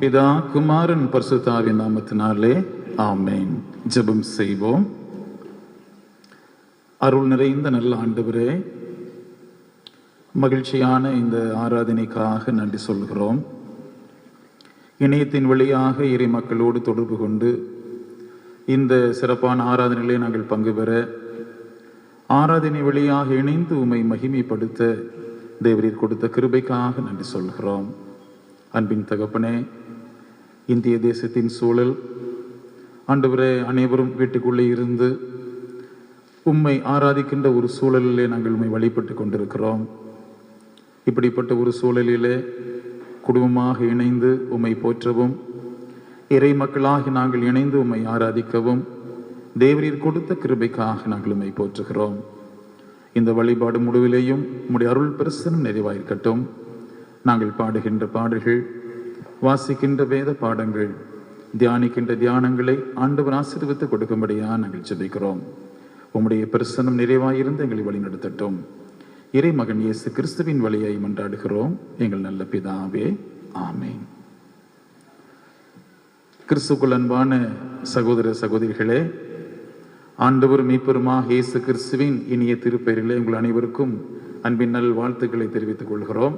பிதா குமாரன் பரிசுத்தாவின் நாமத்தினாலே ஆமென். ஜெபம் செய்வோம். அருள் நிறைந்த நல்ல ஆண்டவரே, மகிழ்ச்சியான இந்த ஆராதனைக்காக நன்றி சொல்கிறோம். இணையத்தின் வழியாக இறை மக்களோடு தொடர்பு கொண்டு இந்த சிறப்பான ஆராதனைகளை நாங்கள் பங்கு பெற, ஆராதனை வழியாக இணைந்து உம்மை மகிமைப்படுத்த தேவரீர் கொடுத்த கிருபைக்காக நன்றி சொல்கிறோம். அன்பின் தகப்பனே, இந்திய தேசத்தின் சூழல் ஆண்டவரே, அனைவரும் வீட்டுக்குள்ளே இருந்து உம்மை ஆராதிக்கின்ற ஒரு சூழலிலே நாங்கள் உம்மை வழிபட்டு கொண்டிருக்கிறோம். இப்படிப்பட்ட ஒரு சூழலிலே குடும்பமாக இணைந்து உம்மை போற்றவும், இறை மக்களாகி நாங்கள் இணைந்து உம்மை ஆராதிக்கவும் தேவரீர் கொடுத்த கிருபைக்காக நாங்கள் உம்மை போற்றுகிறோம். இந்த வழிபாடு முடிவிலேயும் உம்முடைய அருள் பிரசனம் நிறைவாயிருக்கட்டும். நாங்கள் பாடுகின்ற பாடல்கள், வாசிக்கின்ற வேத பாடங்கள், தியானிக்கின்ற தியானங்களை ஆண்டவர் ஆசீர்வதித்து கொடுக்கும்படியா நாங்கள் ஜெபிக்கிறோம். உம்முடைய பிரசனம் நிறைவாயிருந்து எங்களை வழிநடத்தட்டும். இறை மகன் இயேசு கிறிஸ்துவின் வழியை மன்றாடுகிறோம் எங்கள் நல்ல பிதாவே, ஆமென். கிறிஸ்துக்குள் அன்பான சகோதர சகோதரிகளே, ஆண்டவர் மீட்பருமாக இயேசு கிறிஸ்துவின் இனிய திருப்பெயரிலே உங்கள் அனைவருக்கும் அன்பின் நல் வாழ்த்துக்களை தெரிவித்துக் கொள்கிறோம்.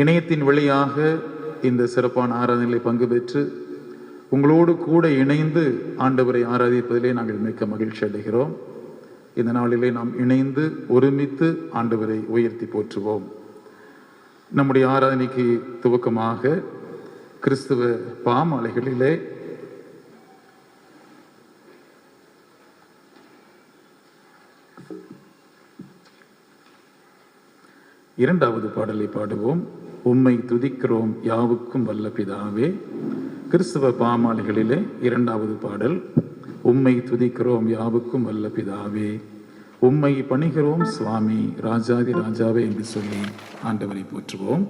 இணையத்தின் வழியாக இந்த சிறப்பான ஆராதனைகளை பங்கு பெற்று உங்களோடு கூட இணைந்து ஆண்டவரை ஆராதிப்பதிலே நாங்கள் மிக்க மகிழ்ச்சி அடைகிறோம். இந்த நாளிலே நாம் இணைந்து ஒருமித்து ஆண்டவரை உயர்த்தி போற்றுவோம். நம்முடைய ஆராதனைக்கு துவக்கமாக கிறிஸ்துவ பாமாலைகளிலே இரண்டாவது பாடலை பாடுவோம். உம்மை துதிக்கிறோம் யாவுக்கும் வல்ல பிதாவே. கிறிஸ்துவ பாமாலைகளிலே இரண்டாவது பாடல், உம்மை துதிக்கிறோம் யாவுக்கும் வல்ல பிதாவே, உம்மை பணிகிறோம் சுவாமி ராஜாதி ராஜாவே என்று சொல்லி ஆண்டவரை போற்றுவோம்.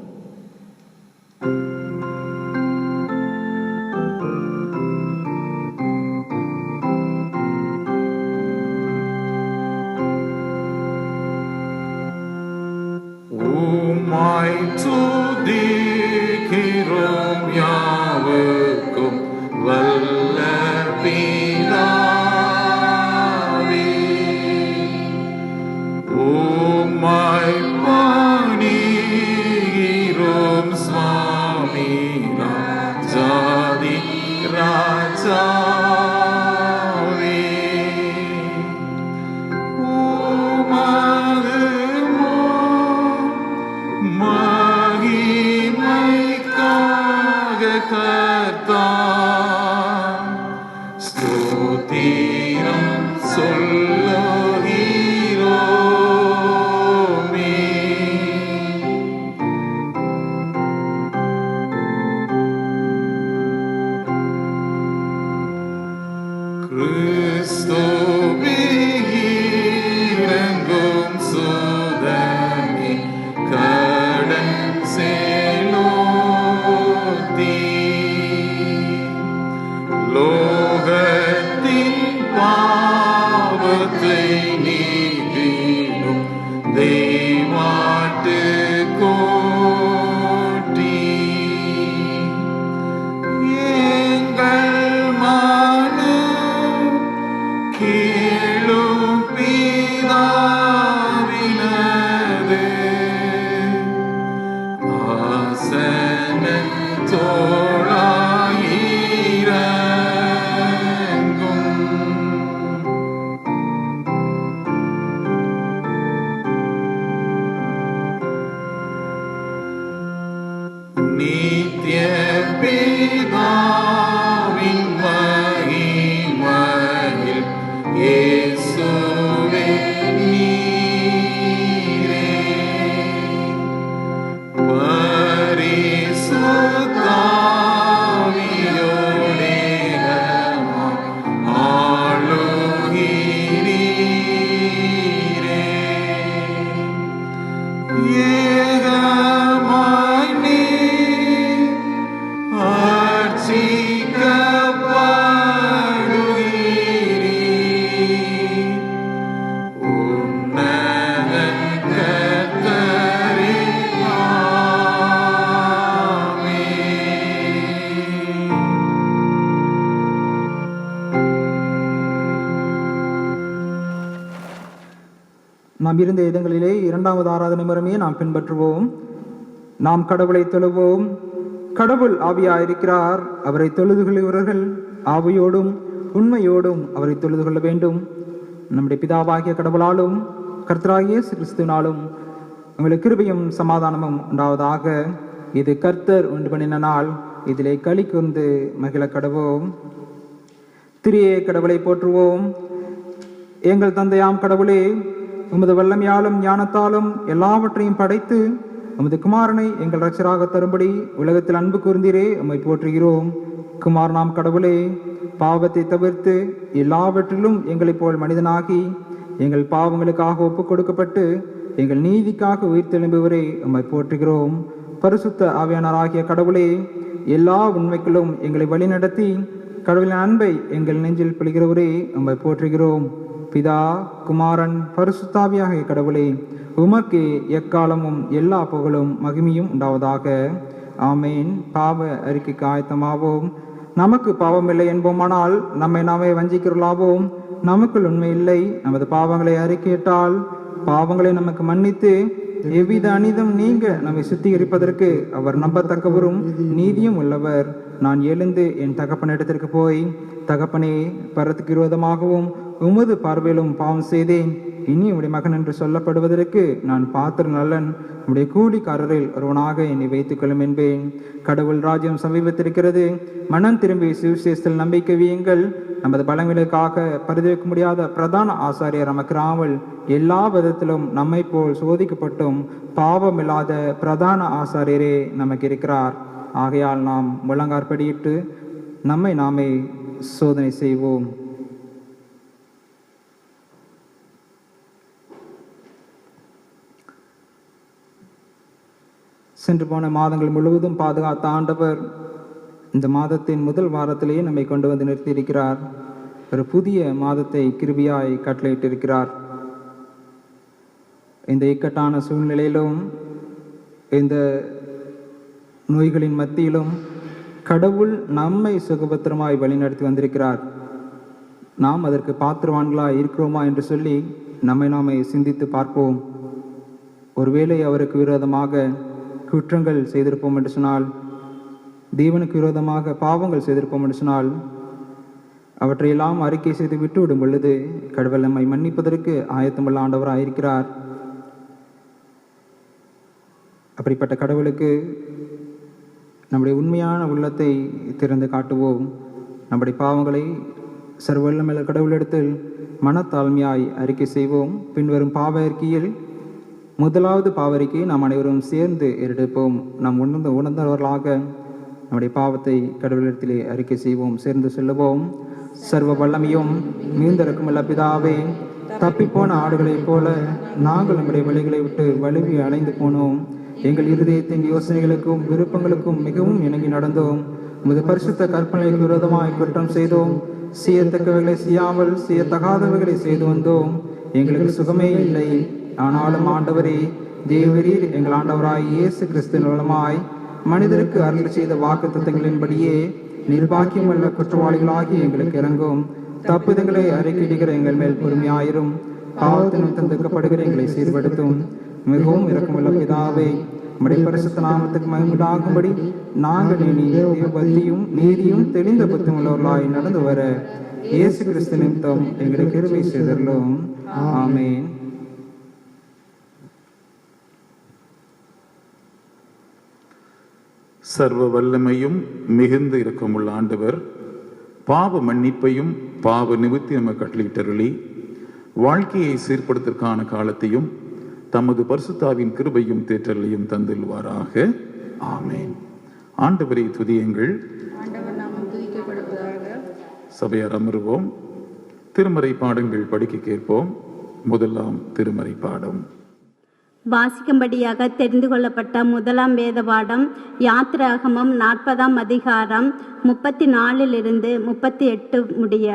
துதிக்கிறோம் யாவுக்கும் வல்ல பிதாவே, உம்மை பணிகிறோம் சுவாமி ராஜாதி ராஜாவே, உமது மகிமைக்காக கர்த்தா ஸ்தோத்திரம் சொல்லுகிறோமே. கிறிஸ்துவே இறங்கும் சுதனே கடன் செலுத்தி நாம் இருந்த இடங்களிலே இரண்டாவது ஆராதனை முறைமையை நாம் பின்பற்றுவோம். நாம் கடவுளை தொழுவோம். கடவுள் ஆவியாயிருக்கிறார். அவரை தொழுது கொள்கிறவர்கள் ஆவியோடும் உண்மையோடும் அவரை தொழுது கொள்ள வேண்டும். நம்முடைய பிதாவாகிய கடவுளாலும் கர்த்தராகிய இயேசு கிறிஸ்துவினாலும் உங்களுக்கு கிருபையும் சமாதானமும் உண்டாவதாக. இது கர்த்தர் உண்டு பண்ணின நாள், இதிலே களி கூர்ந்து மகிழ கடவோம். திரியே கடவுளை போற்றுவோம். எங்கள் தந்தையாம் கடவுளே, உமது வல்லமையாலும் ஞானத்தாலும் எல்லாவற்றையும் படைத்து உமது குமாரனை எங்கள் இரட்சகராக தரும்படி உலகத்தில் அன்பு கூர்ந்தீரே, உம்மை போற்றுகிறோம். குமாரனாம் கடவுளே, பாவத்தை தவிர்த்து எல்லாவற்றிலும் எங்களைப் போல் மனிதனாகி எங்கள் பாவங்களுக்காக ஒப்புக் கொடுக்கப்பட்டு எங்கள் நீதிக்காக உயிர்த்தெழும்புவரே, உம்மை போற்றுகிறோம். பரிசுத்த ஆவியானவராகிய கடவுளே, எல்லா உண்மைகளும் எங்களை வழிநடத்தி கடவுளின் அன்பை எங்கள் நெஞ்சில் பொழிகிறவரே, உம்மை போற்றுகிறோம். பிதா, குமாரன், பரிசுத்தாவியாகிய கடவுளே, உமக்கு எக்காலமும் எல்லா புகழும் மகிமையும் உண்டாவதாக. ஆமேன். பாவ அறிக்கைக்கு ஆயத்தமாவோம். நமக்கு பாவமில்லை என்போமானால் நம்மை நாமே வஞ்சிக்கிறோம். நமக்குள் உண்மை இல்லை. நமது பாவங்களை அறிக்கையிட்டால் பாவங்களை நமக்கு மன்னித்து எவ்வித அநீதம் நீங்க நம்மை சுத்திகரிப்பதற்கு அவர் நம்பத்தக்கவரும் நீதியும் உள்ளவர். நான் எழுந்து என் தகப்பனிடத்திற்கு போய், தகப்பனே, பரத்துக்கு விரோதமாகவும் உமது பார்வையிலும் பாவம் செய்தேன், இனி உடைய மகன் என்று சொல்லப்படுவதற்கு நான் பாத்திர நல்லன், உடைய கூலிக்காரரில் ஒருவனாக என்னை வைத்துக் கொள்ளும் என்பேன். கடவுள் ராஜ்யம் சமீபத்திருக்கிறது. மனம் திரும்பி சுவிசேஷத்தில் நம்பிக்கை வையுங்கள். நமது பலங்களுக்காக பரிதவிக்க முடியாத பிரதான ஆசாரியர் நமக்கிறாமல் எல்லா விதத்திலும் நம்மை போல் சோதிக்கப்பட்டும் பாவமில்லாத பிரதான ஆசாரியரே நமக்கு இருக்கிறார். ஆகையால் நாம் முழங்காற்படியிட்டு நம்மை நாமே சோதனை செய்வோம். சென்று போன மாதங்கள் முழுவதும் பாதுகாத்த ஆண்டவர் இந்த மாதத்தின் முதல் வாரத்திலேயே நம்மை கொண்டு வந்து நிறுத்தியிருக்கிறார். ஒரு புதிய மாதத்தை கிருபையாய் கட்டளையிட்டிருக்கிறார். இந்த இக்கட்டான சூழ்நிலையிலும் இந்த நோய்களின் மத்தியிலும் கடவுள் நம்மை சுகபத்திரமாய் வழிநடத்தி வந்திருக்கிறார். நாம் அதற்கு பாத்திரவான்களாய் இருக்கிறோமா என்று சொல்லி நம்மை நாமே சிந்தித்து பார்ப்போம். ஒருவேளை அவருக்கு விரோதமாக குற்றங்கள் செய்திருப்போம் என்று சொன்னால், தேவனுக்கு விரோதமாக பாவங்கள் செய்திருப்போம் என்று சொன்னால், அவற்றையெல்லாம் அறிக்கை செய்து விட்டுவிடும் பொழுது கடவுள் நம்மை மன்னிப்பதற்கு ஆயத்தமுள்ள ஆண்டவராக இருக்கிறார். அப்படிப்பட்ட கடவுளுக்கு நம்முடைய உண்மையான உள்ளத்தை திறந்து காட்டுவோம். நம்முடைய பாவங்களை சர்வவல்லமையுள்ள கடவுளிடத்தில் மனத்தாழ்மையாய் அறிக்கை செய்வோம். பின்வரும் பாவ அறிக்கையில் முதலாவது பாவறிக்கையை நாம் அனைவரும் சேர்ந்து எடுப்போம். நாம் உணர்ந்தவர்களாக நம்முடைய பாவத்தை கடவுளிடத்திலே அறிக்கை செய்வோம். சேர்ந்து சொல்லுவோம். சர்வ வல்லமையும் மீந்திருக்கும் அல்ல பிதாவே, தப்பிப்போன ஆடுகளைப் போல நாங்கள் நம்முடைய வழிகளை விட்டு வலுவி அலைந்து போனோம். எங்கள் இருதயத்தின் யோசனைகளுக்கும் விருப்பங்களுக்கும் மிகவும் இணங்கி நடந்தோம். உமது பரிசுத்த கற்பனைக்கு விரோதமாய் குற்றம் செய்தோம். செய்யத்தக்கவைகளை செய்யாமல் செய்யத்தகாதவைகளை செய்து வந்தோம். எங்களுக்கு சுகமே இல்லை. ஆனாலும் ஆண்டவரே, தேவரீர் எங்கள் ஆண்டவராய் இயேசு கிறிஸ்துவின் மூலமாய் மனிதருக்கு அருள் செய்த வாக்குத்தத்தங்களின்படியே நிர்பாக்கியமுள்ள குற்றவாளிகளாகி எங்களுக்கு இறங்கும். தப்புதங்களை அறிக்கையிடுகிற எங்கள் மேல் பொறுமையாயிரும். பாவத்தினும் தந்துக்கப்படுகிற எங்களை சீர்படுத்தும். மிகவும் இரக்கமுள்ள பிதாவே, உம்முடைய பரிசுத்த நாமத்துக்கு மகிமையாகும்படி நாங்கள் பக்தியும் நீதியும் தெளிந்த புத்தியும் உள்ளவர்களாய் நடந்து வர இயேசு கிறிஸ்து நிமித்தம் எங்களுக்கு கிருபை செய்தருளும். ஆமென். சர்வ வல்லமையும் மிகுந்து இரக்கமுள்ள ஆண்டவர் பாவ மன்னிப்பையும் பாவ நிவர்த்தி நமக்கு கட்டளையிட்டருளி வாழ்க்கையை சீர்படுத்துவதற்கான காலத்தையும் தமது பரிசுத்தாவின் கிருபையும் தேற்றலையும் தந்துள்வாராக. ஆமென். ஆண்டவரை துதியுங்கள். சபையார் அமருவோம். திருமறை பாடங்கள் படிக்க கேட்போம். முதலாம் திருமறை பாடம் வாசிக்கும்படியாக தெரிந்து கொள்ளப்பட்ட முதலாம் வேத பாடம் யாத்திராகமம் 40ஆம் அதிகாரம் 34 38 முடிய.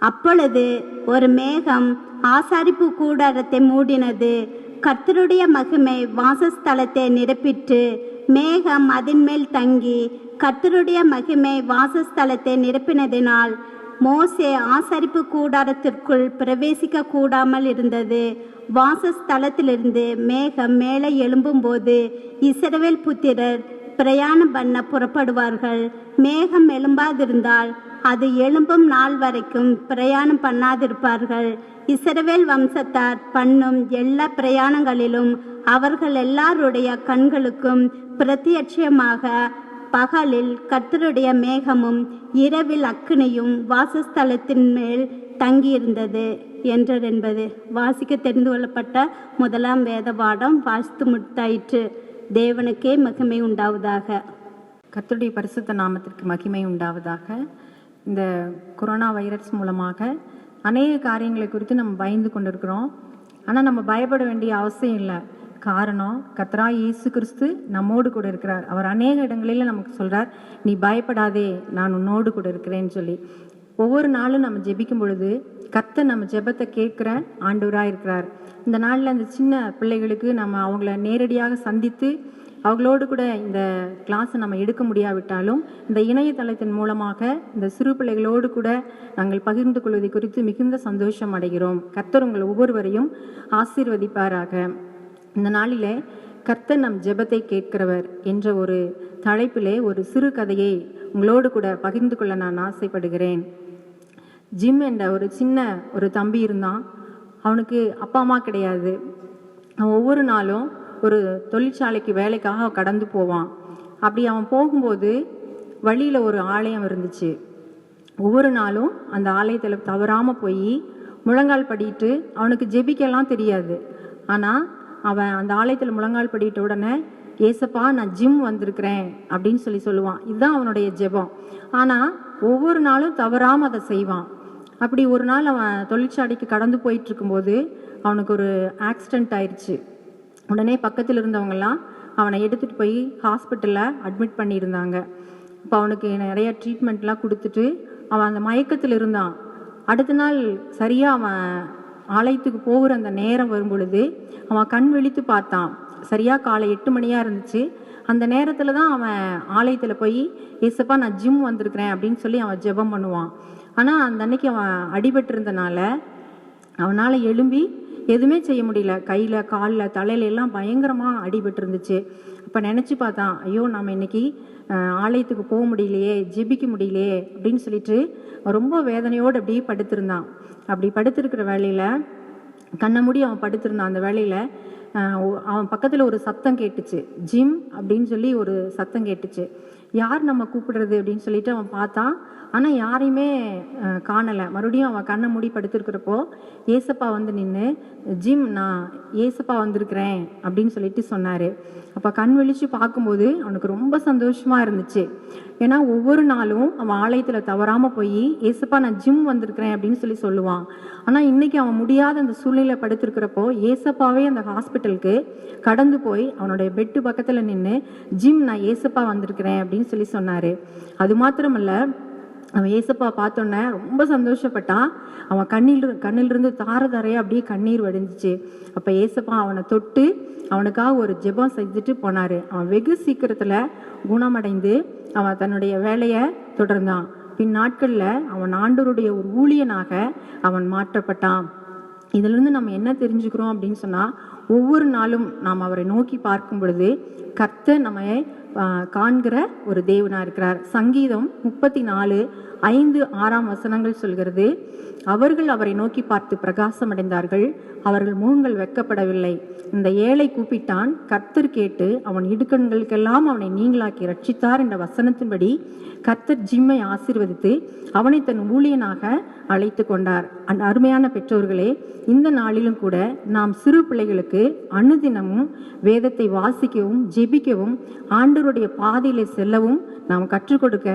அப்பொழுது ஒரு மேகம் ஆசாரிப்பு கூடாரத்தை மூடினது. கர்த்தருடைய மகிமை வாசஸ்தலத்தை நிரப்பிற்று. மேகம் அதன் மேல் தங்கி கர்த்தருடைய மகிமை வாசஸ்தலத்தை நிரப்பினதினால் மோசே ஆசரிப்பு கூடாரத்திற்குள் பிரவேசிக்க கூடாமல் இருந்தது. வாசஸ்தலத்திலிருந்து மேகம் மேலே எழும்பும்போது இஸ்ரவேல் புத்திரர் பிரயாணம் பண்ண புறப்படுவார்கள். மேகம் எழும்பாதிருந்தால் அது எழும்பும் நாள் வரைக்கும் பிரயாணம் பண்ணாதிருப்பார்கள். இஸ்ரவேல் வம்சத்தார் பண்ணும் எல்லா பிரயாணங்களிலும் அவர்கள் எல்லாருடைய கண்களுக்கும் பிரத்யட்சமாக பகலில் கர்த்தருடைய மேகமும் இரவில் அக்கினியும் வாசஸ்தலத்தின் மேல் தங்கியிருந்தது என்றது. வாசிக்க தெரிந்து கொள்ளப்பட்ட முதலாம் வேத பாடம் வாசித்து முடித்தாயிற்று. தேவனுக்கே மகிமை உண்டாவதாக. கர்த்தருடைய பரிசுத்த நாமத்திற்கு மகிமை உண்டாவதாக. இந்த கொரோனா வைரஸ் மூலமாக அநேக காரியங்களை குறித்து நம்ம பயந்து கொண்டிருக்கிறோம். ஆனால் நம்ம பயப்பட வேண்டிய அவசியம் இல்லை. காரணம், கர்த்தராகிய இயேசு கிறிஸ்து நம்மோடு கூட இருக்கிறார். அவர் அநேக இடங்களில் நமக்கு சொல்கிறார், நீ பயப்படாதே, நான் உன்னோடு கூட இருக்கிறேன்னு சொல்லி. ஒவ்வொரு நாளும் நம்ம ஜெபிக்கும் பொழுது கர்த்தர் நம்ம ஜெபத்தை கேட்குற ஆண்டவராக இருக்கிறார். இந்த நாளில் அந்த சின்ன பிள்ளைகளுக்கு நம்ம அவங்கள நேரடியாக சந்தித்து அவங்களோடு கூட இந்த கிளாஸை நம்ம எடுக்க முடியாவிட்டாலும் இந்த இணையதளத்தின் மூலமாக இந்த சிறு பிள்ளைகளோடு கூட நாங்கள் பகிர்ந்து கொள்வதை குறித்து மிகுந்த சந்தோஷம் அடைகிறோம். கர்த்தர் உங்கள் ஒவ்வொருவரையும் ஆசீர்வதிப்பாராக. இந்த நாளிலே கர்த்தர் நம் ஜெபத்தை கேட்கிறவர் என்ற ஒரு தலைப்பிலே ஒரு சிறு கதையை உங்களோடு கூட பகிர்ந்து கொள்ள நான் ஆசைப்படுகிறேன். ஜிம் என்ற ஒரு சின்ன ஒரு தம்பி இருந்தான். அவனுக்கு அப்பா அம்மா கிடையாது. அவன் ஒவ்வொரு நாளும் ஒரு தொழிற்சாலைக்கு வேலைக்காக கடந்து போவான். அப்படி அவன் போகும்போது வழியில் ஒரு ஆலயம் இருந்துச்சு. ஒவ்வொரு நாளும் அந்த ஆலயத்தில் தவறாமல் போய் முழங்கால் படிட்டு, அவனுக்கு ஜெபிக்கலாம் தெரியாது, ஆனால் அவன் அந்த ஆலயத்தில் முழங்கால் படிட்ட உடனே, ஏசப்பா நான் ஜிம் வந்திருக்கிறேன் அப்படின்னு சொல்லுவான். இதுதான் அவனுடைய ஜெபம். ஆனால் ஒவ்வொரு நாளும் தவறாமல் அதை செய்வான். அப்படி ஒரு நாள் அவன் தொழிற்சாலைக்கு கடந்து போயிட்டு இருக்கும்போது அவனுக்கு ஒரு ஆக்சிடெண்ட் ஆயிடுச்சு. உடனே பக்கத்தில் இருந்தவங்கெல்லாம் அவனை எடுத்துகிட்டு போய் ஹாஸ்பிட்டலில் அட்மிட் பண்ணியிருந்தாங்க. இப்போ அவனுக்கு நிறைய ட்ரீட்மெண்ட்லாம் கொடுத்துட்டு அவன் அந்த மயக்கத்தில் இருந்தான். அடுத்த நாள் சரியாக அவன் ஆலயத்துக்கு போகிற அந்த நேரம் வரும் பொழுது அவன் கண் விழித்து பார்த்தான். சரியாக காலை 8 மணியாக இருந்துச்சு. அந்த நேரத்தில் தான் அவன் ஆலயத்தில் போய் ஏசப்பா நான் ஜிம் வந்திருக்கிறேன் அப்படின்னு சொல்லி அவன் ஜெபம் பண்ணுவான். ஆனால் அந்த அன்னைக்கு அவன் அடிபட்டிருந்தனால அவனால் எழும்பி எதுவுமே செய்ய முடியல. கையில், காலில், தலையில எல்லாம் பயங்கரமாக அடிபட்டு இருந்துச்சு. அப்போ நினச்சி பார்த்தான், ஐயோ நம்ம இன்னைக்கு ஆலயத்துக்கு போக முடியலையே, ஜெபிக்க முடியலையே அப்படின்னு சொல்லிட்டு ரொம்ப வேதனையோடு அப்படியே படுத்திருந்தான். அப்படி படுத்திருக்கிற வேலையில் கண்ணை மூடி அவன் படுத்திருந்தான். அந்த வேலையில் அவன் பக்கத்தில் ஒரு சத்தம் கேட்டுச்சு, ஜிம் அப்படின்னு சொல்லி ஒரு சத்தம் கேட்டுச்சு. யார் நம்ம கூப்பிடுறது அப்படின்னு சொல்லிட்டு அவன் பார்த்தான். ஆனால் யாரையுமே காணலை. மறுபடியும் அவன் கண்ணை மூடி படுத்திருக்கிறப்போ ஏசப்பா வந்து நின்று, ஜிம் நான் ஏசப்பா வந்திருக்கிறேன் அப்படின்னு சொல்லிட்டு சொன்னார். அப்போ கண் விழிச்சு பார்க்கும்போது அவனுக்கு ரொம்ப சந்தோஷமாக இருந்துச்சு. ஏன்னா ஒவ்வொரு நாளும் அவன் ஆலயத்தில் தவறாமல் போய் ஏசப்பா நான் ஜிம் வந்திருக்கிறேன் அப்படின்னு சொல்லுவான். ஆனால் இன்றைக்கி அவன் முடியாத அந்த சூழ்நிலையில் படுத்திருக்கிறப்போ ஏசப்பாவே அந்த ஹாஸ்பிட்டலுக்கு கடந்து போய் அவனுடைய பெட்டு பக்கத்தில் நின்று, ஜிம் நான் ஏசப்பா வந்திருக்கிறேன் அப்படின்னு சொன்னார். அது மாத்திரமல்ல, அவன் ஏசப்பா பார்த்தோன்னே ரொம்ப சந்தோஷப்பட்டான். அவன் கண்ணிலிருந்து தார தாரையாக அப்படியே கண்ணீர் வடிஞ்சிச்சு. அப்போ ஏசப்பா அவனை தொட்டு அவனுக்காக ஒரு ஜெபம் செஞ்சுட்டு போனார். அவன் வெகு சீக்கிரத்தில் குணமடைந்து அவன் தன்னுடைய வேலையை தொடர்ந்தான். பின் நாட்களில் அவன் ஆண்டவருடைய ஒரு ஊழியனாக அவன் மாற்றப்பட்டான். இதிலிருந்து நம்ம என்ன தெரிஞ்சுக்கிறோம் அப்படின்னு சொன்னால், ஒவ்வொரு நாளும் நாம் அவரை நோக்கி பார்க்கும் பொழுது கர்த்தர் நம்ம காண்கிற ஒரு தேவனாக இருக்கிறார். சங்கீதம் 34:5-6 சொல்கிறது, அவர்கள் அவரை நோக்கி பார்த்து பிரகாசம் அடைந்தார்கள், அவர்கள் முகங்கள் வெட்கப்படவில்லை. இந்த ஏழை கூப்பிட்டான், கர்த்தர் கேட்டு அவன் இடுக்கண்களுக்கெல்லாம் அவனை நீங்களாக்கி ரட்சித்தார் என்ற வசனத்தின்படி கர்த்தர் ஜிம்மை ஆசீர்வதித்து அவனை தன் ஊழியனாக அழைத்து கொண்டார். அருமையான பெற்றோர்களே, இந்த நாளிலும் கூட நாம் சிறு பிள்ளைகளுக்கு அனுதினமும் வேதத்தை வாசிக்கவும் ஜெபிக்கவும் ஆண்டவருடைய பாதையிலே செல்லவும் நாம் கற்றுக் கொடுக்க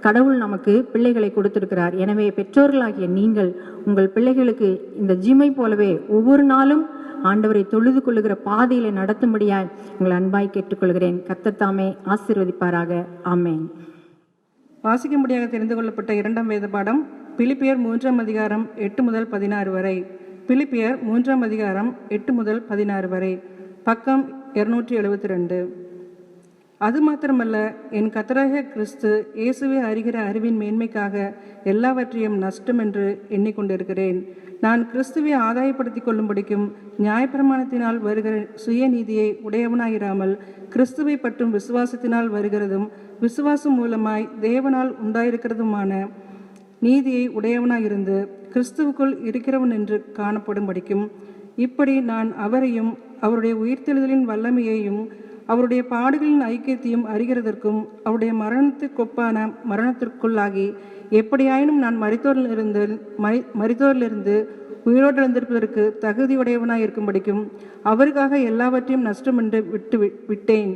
கடவுள் நமக்கு பிள்ளைகளை கொடுத்திருக்கிறார். எனவே பெற்றோர்களாகிய நீங்கள் உங்கள் பிள்ளைகளுக்கு இந்த ஜிம்மை போலவே ஒவ்வொரு நாளும் ஆண்டவரை தொழுது கொள்ளுகிற பாதையிலே நடத்தும்படியாய் உங்கள் அன்பாய் கேட்டுக்கொள்கிறேன். கர்த்தர் தாமே ஆசீர்வதிப்பாராக. ஆமென். வாசிக்கும்படியாக தெரிந்து கொள்ளப்பட்ட 2ஆம் வேத பாடம் பிலிப்பியர் 3ஆம் அதிகாரம் 8-16 வரை. பிலிப்பியர் 3ஆம் அதிகாரம் 8-16 வரை. பக்கம் 272. அது மாத்திரமல்ல, என் கர்த்தராகிய கிறிஸ்து இயேசுவை அறிகிற அறிவின் மேன்மைக்காக எல்லாவற்றையும் நஷ்டம் என்று எண்ணிக்கொண்டிருக்கிறேன். நான் கிறிஸ்துவை ஆதாயப்படுத்திக் கொள்ளும்படிக்கும் நியாயப்பிரமாணத்தினால் வருகிற சுயநீதியை உடையவனாயிராமல் கிறிஸ்துவை பற்றும் விசுவாசத்தினால் வருகிறதும் விசுவாசம் மூலமாய் தேவனால் உண்டாயிருக்கிறதுமான நீதியை உடையவனாயிருந்து கிறிஸ்துவுக்குள் இருக்கிறவன் என்று காணப்படும்படிக்கும், இப்படி நான் அவரையும் அவருடைய உயிர்த்தெழுதலின் வல்லமையையும் அவருடைய பாடுகளின் ஐக்கியத்தையும் அறிகிறதற்கும் அவருடைய மரணத்திற்கொப்பான மரணத்திற்குள்ளாகி எப்படியாயினும் நான் மரித்தோரிலிருந்து உயிரோடு எழுந்திருப்பதற்கு தகுதியுடையவனாய் இருக்கும்படிக்கும் அவருக்காக எல்லாவற்றையும் நஷ்டம் என்று விட்டேன்,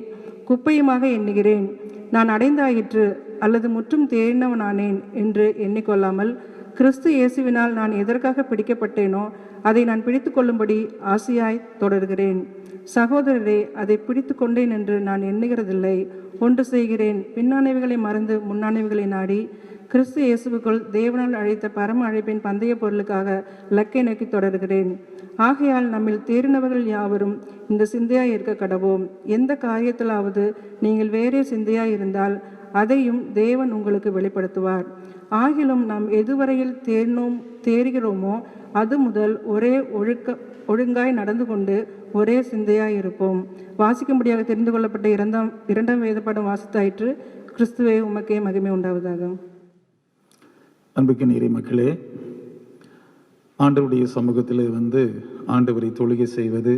குப்பையுமாக எண்ணுகிறேன். நான் அடைந்தாயிற்று அல்லது முற்றும் தேறினவனானேன் என்று எண்ணிக்கொள்ளாமல், கிறிஸ்து இயேசுவினால் நான் எதற்காக பிடிக்கப்பட்டேனோ அதை நான் பிடித்து கொள்ளும்படி ஆசையாய் தொடர்கிறேன். சகோதரரே, அதை பிடித்து கொண்டேன் என்று நான் எண்ணுகிறதில்லை. ஒன்று செய்கிறேன், பின்னானவைகளை மறந்து முன்னானவைகளை நாடி கிறிஸ்து இயேசுவுக்குள் தேவனால் அழைத்த பரம அழைப்பின் பந்தய பொருளுக்காக இலக்கை நோக்கி தொடர்கிறேன். ஆகையால் நம்மில் தேறினவர்கள் யாவரும் இந்த சிந்தையாய் இருக்க கடவோம். எந்த காரியத்திலாவது நீங்கள் வேறே சிந்தையாய் இருந்தால் அதையும் தேவன் உங்களுக்கு வெளிப்படுத்துவார். ஆகிலும் நாம் எதுவரையில் தேறுகிறோமோ அது முதல் ஒரே ஒழுங்காய் நடந்து கொண்டு ஒரே சிந்தையாய் இருப்போம். வாசிக்கும்படியாக தெரிந்து கொள்ளப்பட்ட இரண்டாம் வேதப்பாடம் வாசித்தாயிற்று. கிறிஸ்துவே உமக்கே மகிமை உண்டாவதாக. அன்புக்கு நீரை மக்களே, ஆண்டவருடைய சமூகத்தில் ஆண்டவரை தொழுகை செய்வது,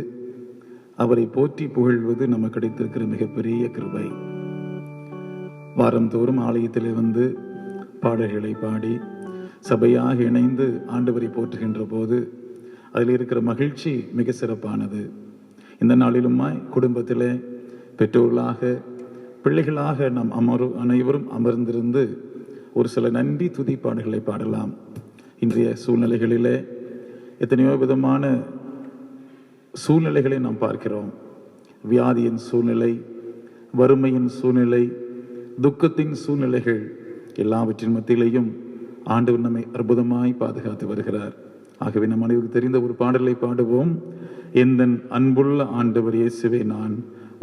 அவரை போற்றி புகழ்வது நமக்கு கிடைத்திருக்கிற மிகப்பெரிய கிருபை. வாரந்தோறும் ஆலயத்தில் பாடல்களை பாடி சபையாக இணைந்து ஆண்டவரை போற்றுகின்ற போது அதில் இருக்கிற மகிழ்ச்சி மிக சிறப்பானது. இந்த நாளிலுமாய் குடும்பத்தில் பெற்றோர்களாக பிள்ளைகளாக நாம் அனைவரும் அமர்ந்திருந்து ஒரு சில நன்றி துதி பாடல்களை பாடலாம். இன்றைய சூழ்நிலைகளிலே எத்தனையோ விதமான சூழ்நிலைகளை நாம் பார்க்கிறோம். வியாதியின் சூழ்நிலை, வறுமையின் சூழ்நிலை, துக்கத்தின் சூழ்நிலைகள், எல்லாவற்றின் மத்தியிலையும் ஆண்டவர் நம்மை அற்புதமாய் பாதுகாத்து வருகிறார். ஆகவே நம் அனைவருக்கு தெரிந்த ஒரு பாடலை பாடுவோம். எந்தன் அன்புள்ள ஆண்டவர் இயேசுவே, நான்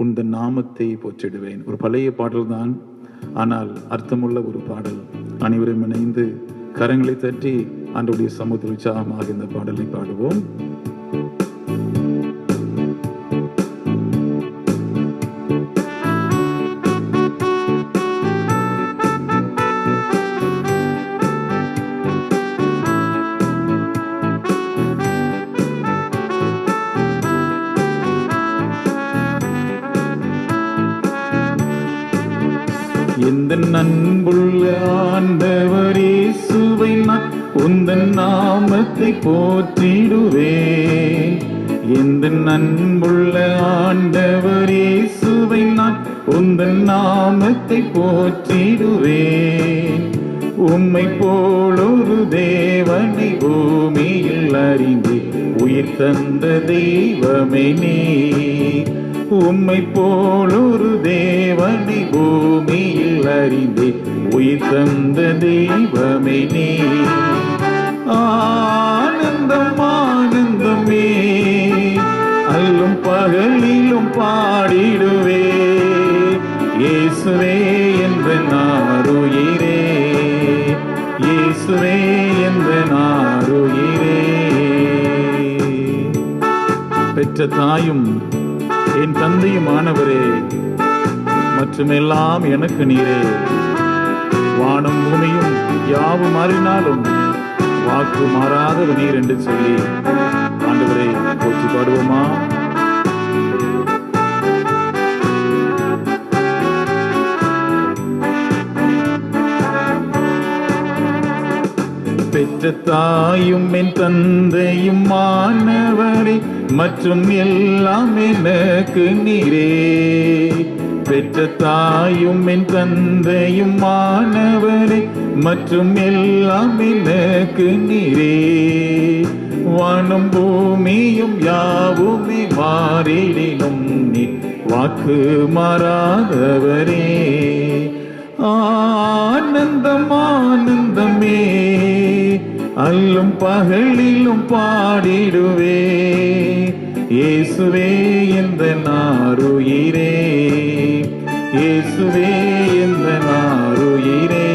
உந்தன் நாமத்தை போற்றிடுவேன். ஒரு பழைய பாடல் தான், ஆனால் அர்த்தமுள்ள ஒரு பாடல். அனைவரும் இணைந்து கரங்களை தட்டி ஆண்டவருடைய சமூகத்தில் உற்சாகமாக இந்த பாடலை பாடுவோம். எந்தன் அன்புள்ள ஆண்டவர் இயேசுவை, நான் உந்தன் நாமத்தை போற்றிடுவேன். எந்தன் அன்புள்ள ஆண்டவர் இயேசுவை, நான் உந்தன் நாமத்தை போற்றிடுவேன். உம்மை போலொரு தேவனை பூமியில் அறிந்து உயிர் தந்த தெய்வமே நீ. உம்மை போலொரு தேவனை பூமியில் அறிந்து உயிர் தந்த தெய்வமே நீ. ஆனந்தம் ஆனந்தமே, அல்லும் பகலிலும் பாடிடுவே. இயேசுவே என்ற நாருயிரே, இயேசுவே என்ற நாருயிரே. பெற்ற தாயும் என் தந்தையுமானவரே, மற்றும் எல்லாம் எனக்கு நீரே. வானம் பூமியும் யாவும் மாறினாலும் வாக்கு மாறாதவர் நீர் என்று சொல்லி ஆண்டவரை போற்றி பாடுவோமா? பெற்ற தாயும் என் தந்தையும் மாணவரே, மற்றும் எல்லாம் எனக்கு நீரே. பெற்ற தாயும் என் தந்தையும் மாணவரே, மற்றும் எல்லாம் எனக்கு நீரே. வானம் பூமியும் யாவுமே மாறிடினும் நீ வாக்கு மாறாதவரே. ஆனந்தம் ஆனந்தமே, அல்லும் பகலிலும் பாடிடுவே. இயேசுவே என்ற நாருயிரே, இயேசுவே எந்த நாருயிரே,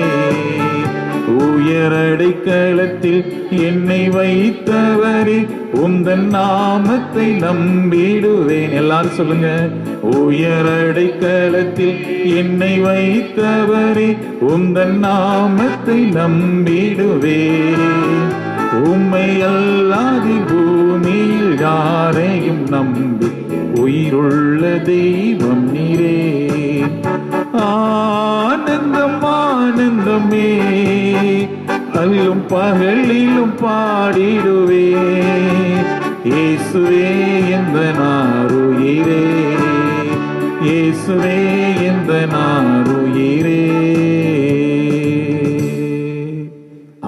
உயரடைக்கலத்தில் என்னை வைத்தவரே, உந்தன் நாமத்தை நம்பிடுவேன். எல்லாரும் சொல்லுங்க. உயரடைக்கலத்தில் என்னை வைத்தவரே, உந்தன் நாமத்தை நம்பிடுவேன். உம்மை அல்லாது பூமியில் யாரையும் நம்பி உயிருள்ள தெய்வம் நீரே. ஆனந்தம் ஆனந்தமே, அல்லும் பகலிலும் பாடிடுவே. இயேசுவே எந்த நாருயிரே, இயேசுவே எந்த நாருயிரே.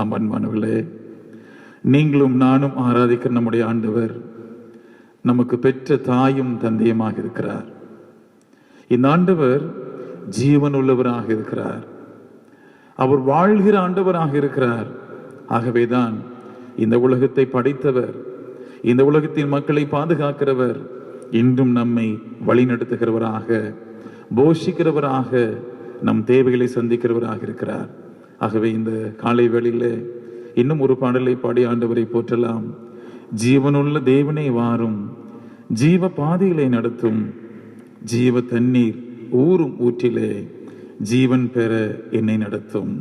அன்பர்களே, நீங்களும் நானும் ஆராதிக்கிற நம்முடைய ஆண்டவர் நமக்கு பெற்ற தாயும் தந்தையுமாக இருக்கிறார். இந்த ஆண்டவர் ஜீவனுள்ளவராக இருக்கிறார். அவர் வாழ்கிற ஆண்டவராக இருக்கிறார். ஆகவேதான் இந்த உலகத்தை படைத்தவர், இந்த உலகத்தின் மக்களை பாதுகாக்கிறவர், இன்றும் நம்மை வழிநடத்துகிறவராக, போஷிக்கிறவராக, நம் தேவைகளை சந்திக்கிறவராக இருக்கிறார். ஆகவே இந்த காலை வேளையிலே இன்னும் ஒரு பாடலை பாடி ஆண்டவரை போற்றலாம். ஜீவனுள்ள தேவனே வாரும், ஜீவ பாதையிலே நடத்தும், ஜீவ தண்ணீர் ஊறும் ஊற்றிலே ஜீவன் பெற என்னை நடத்தும்.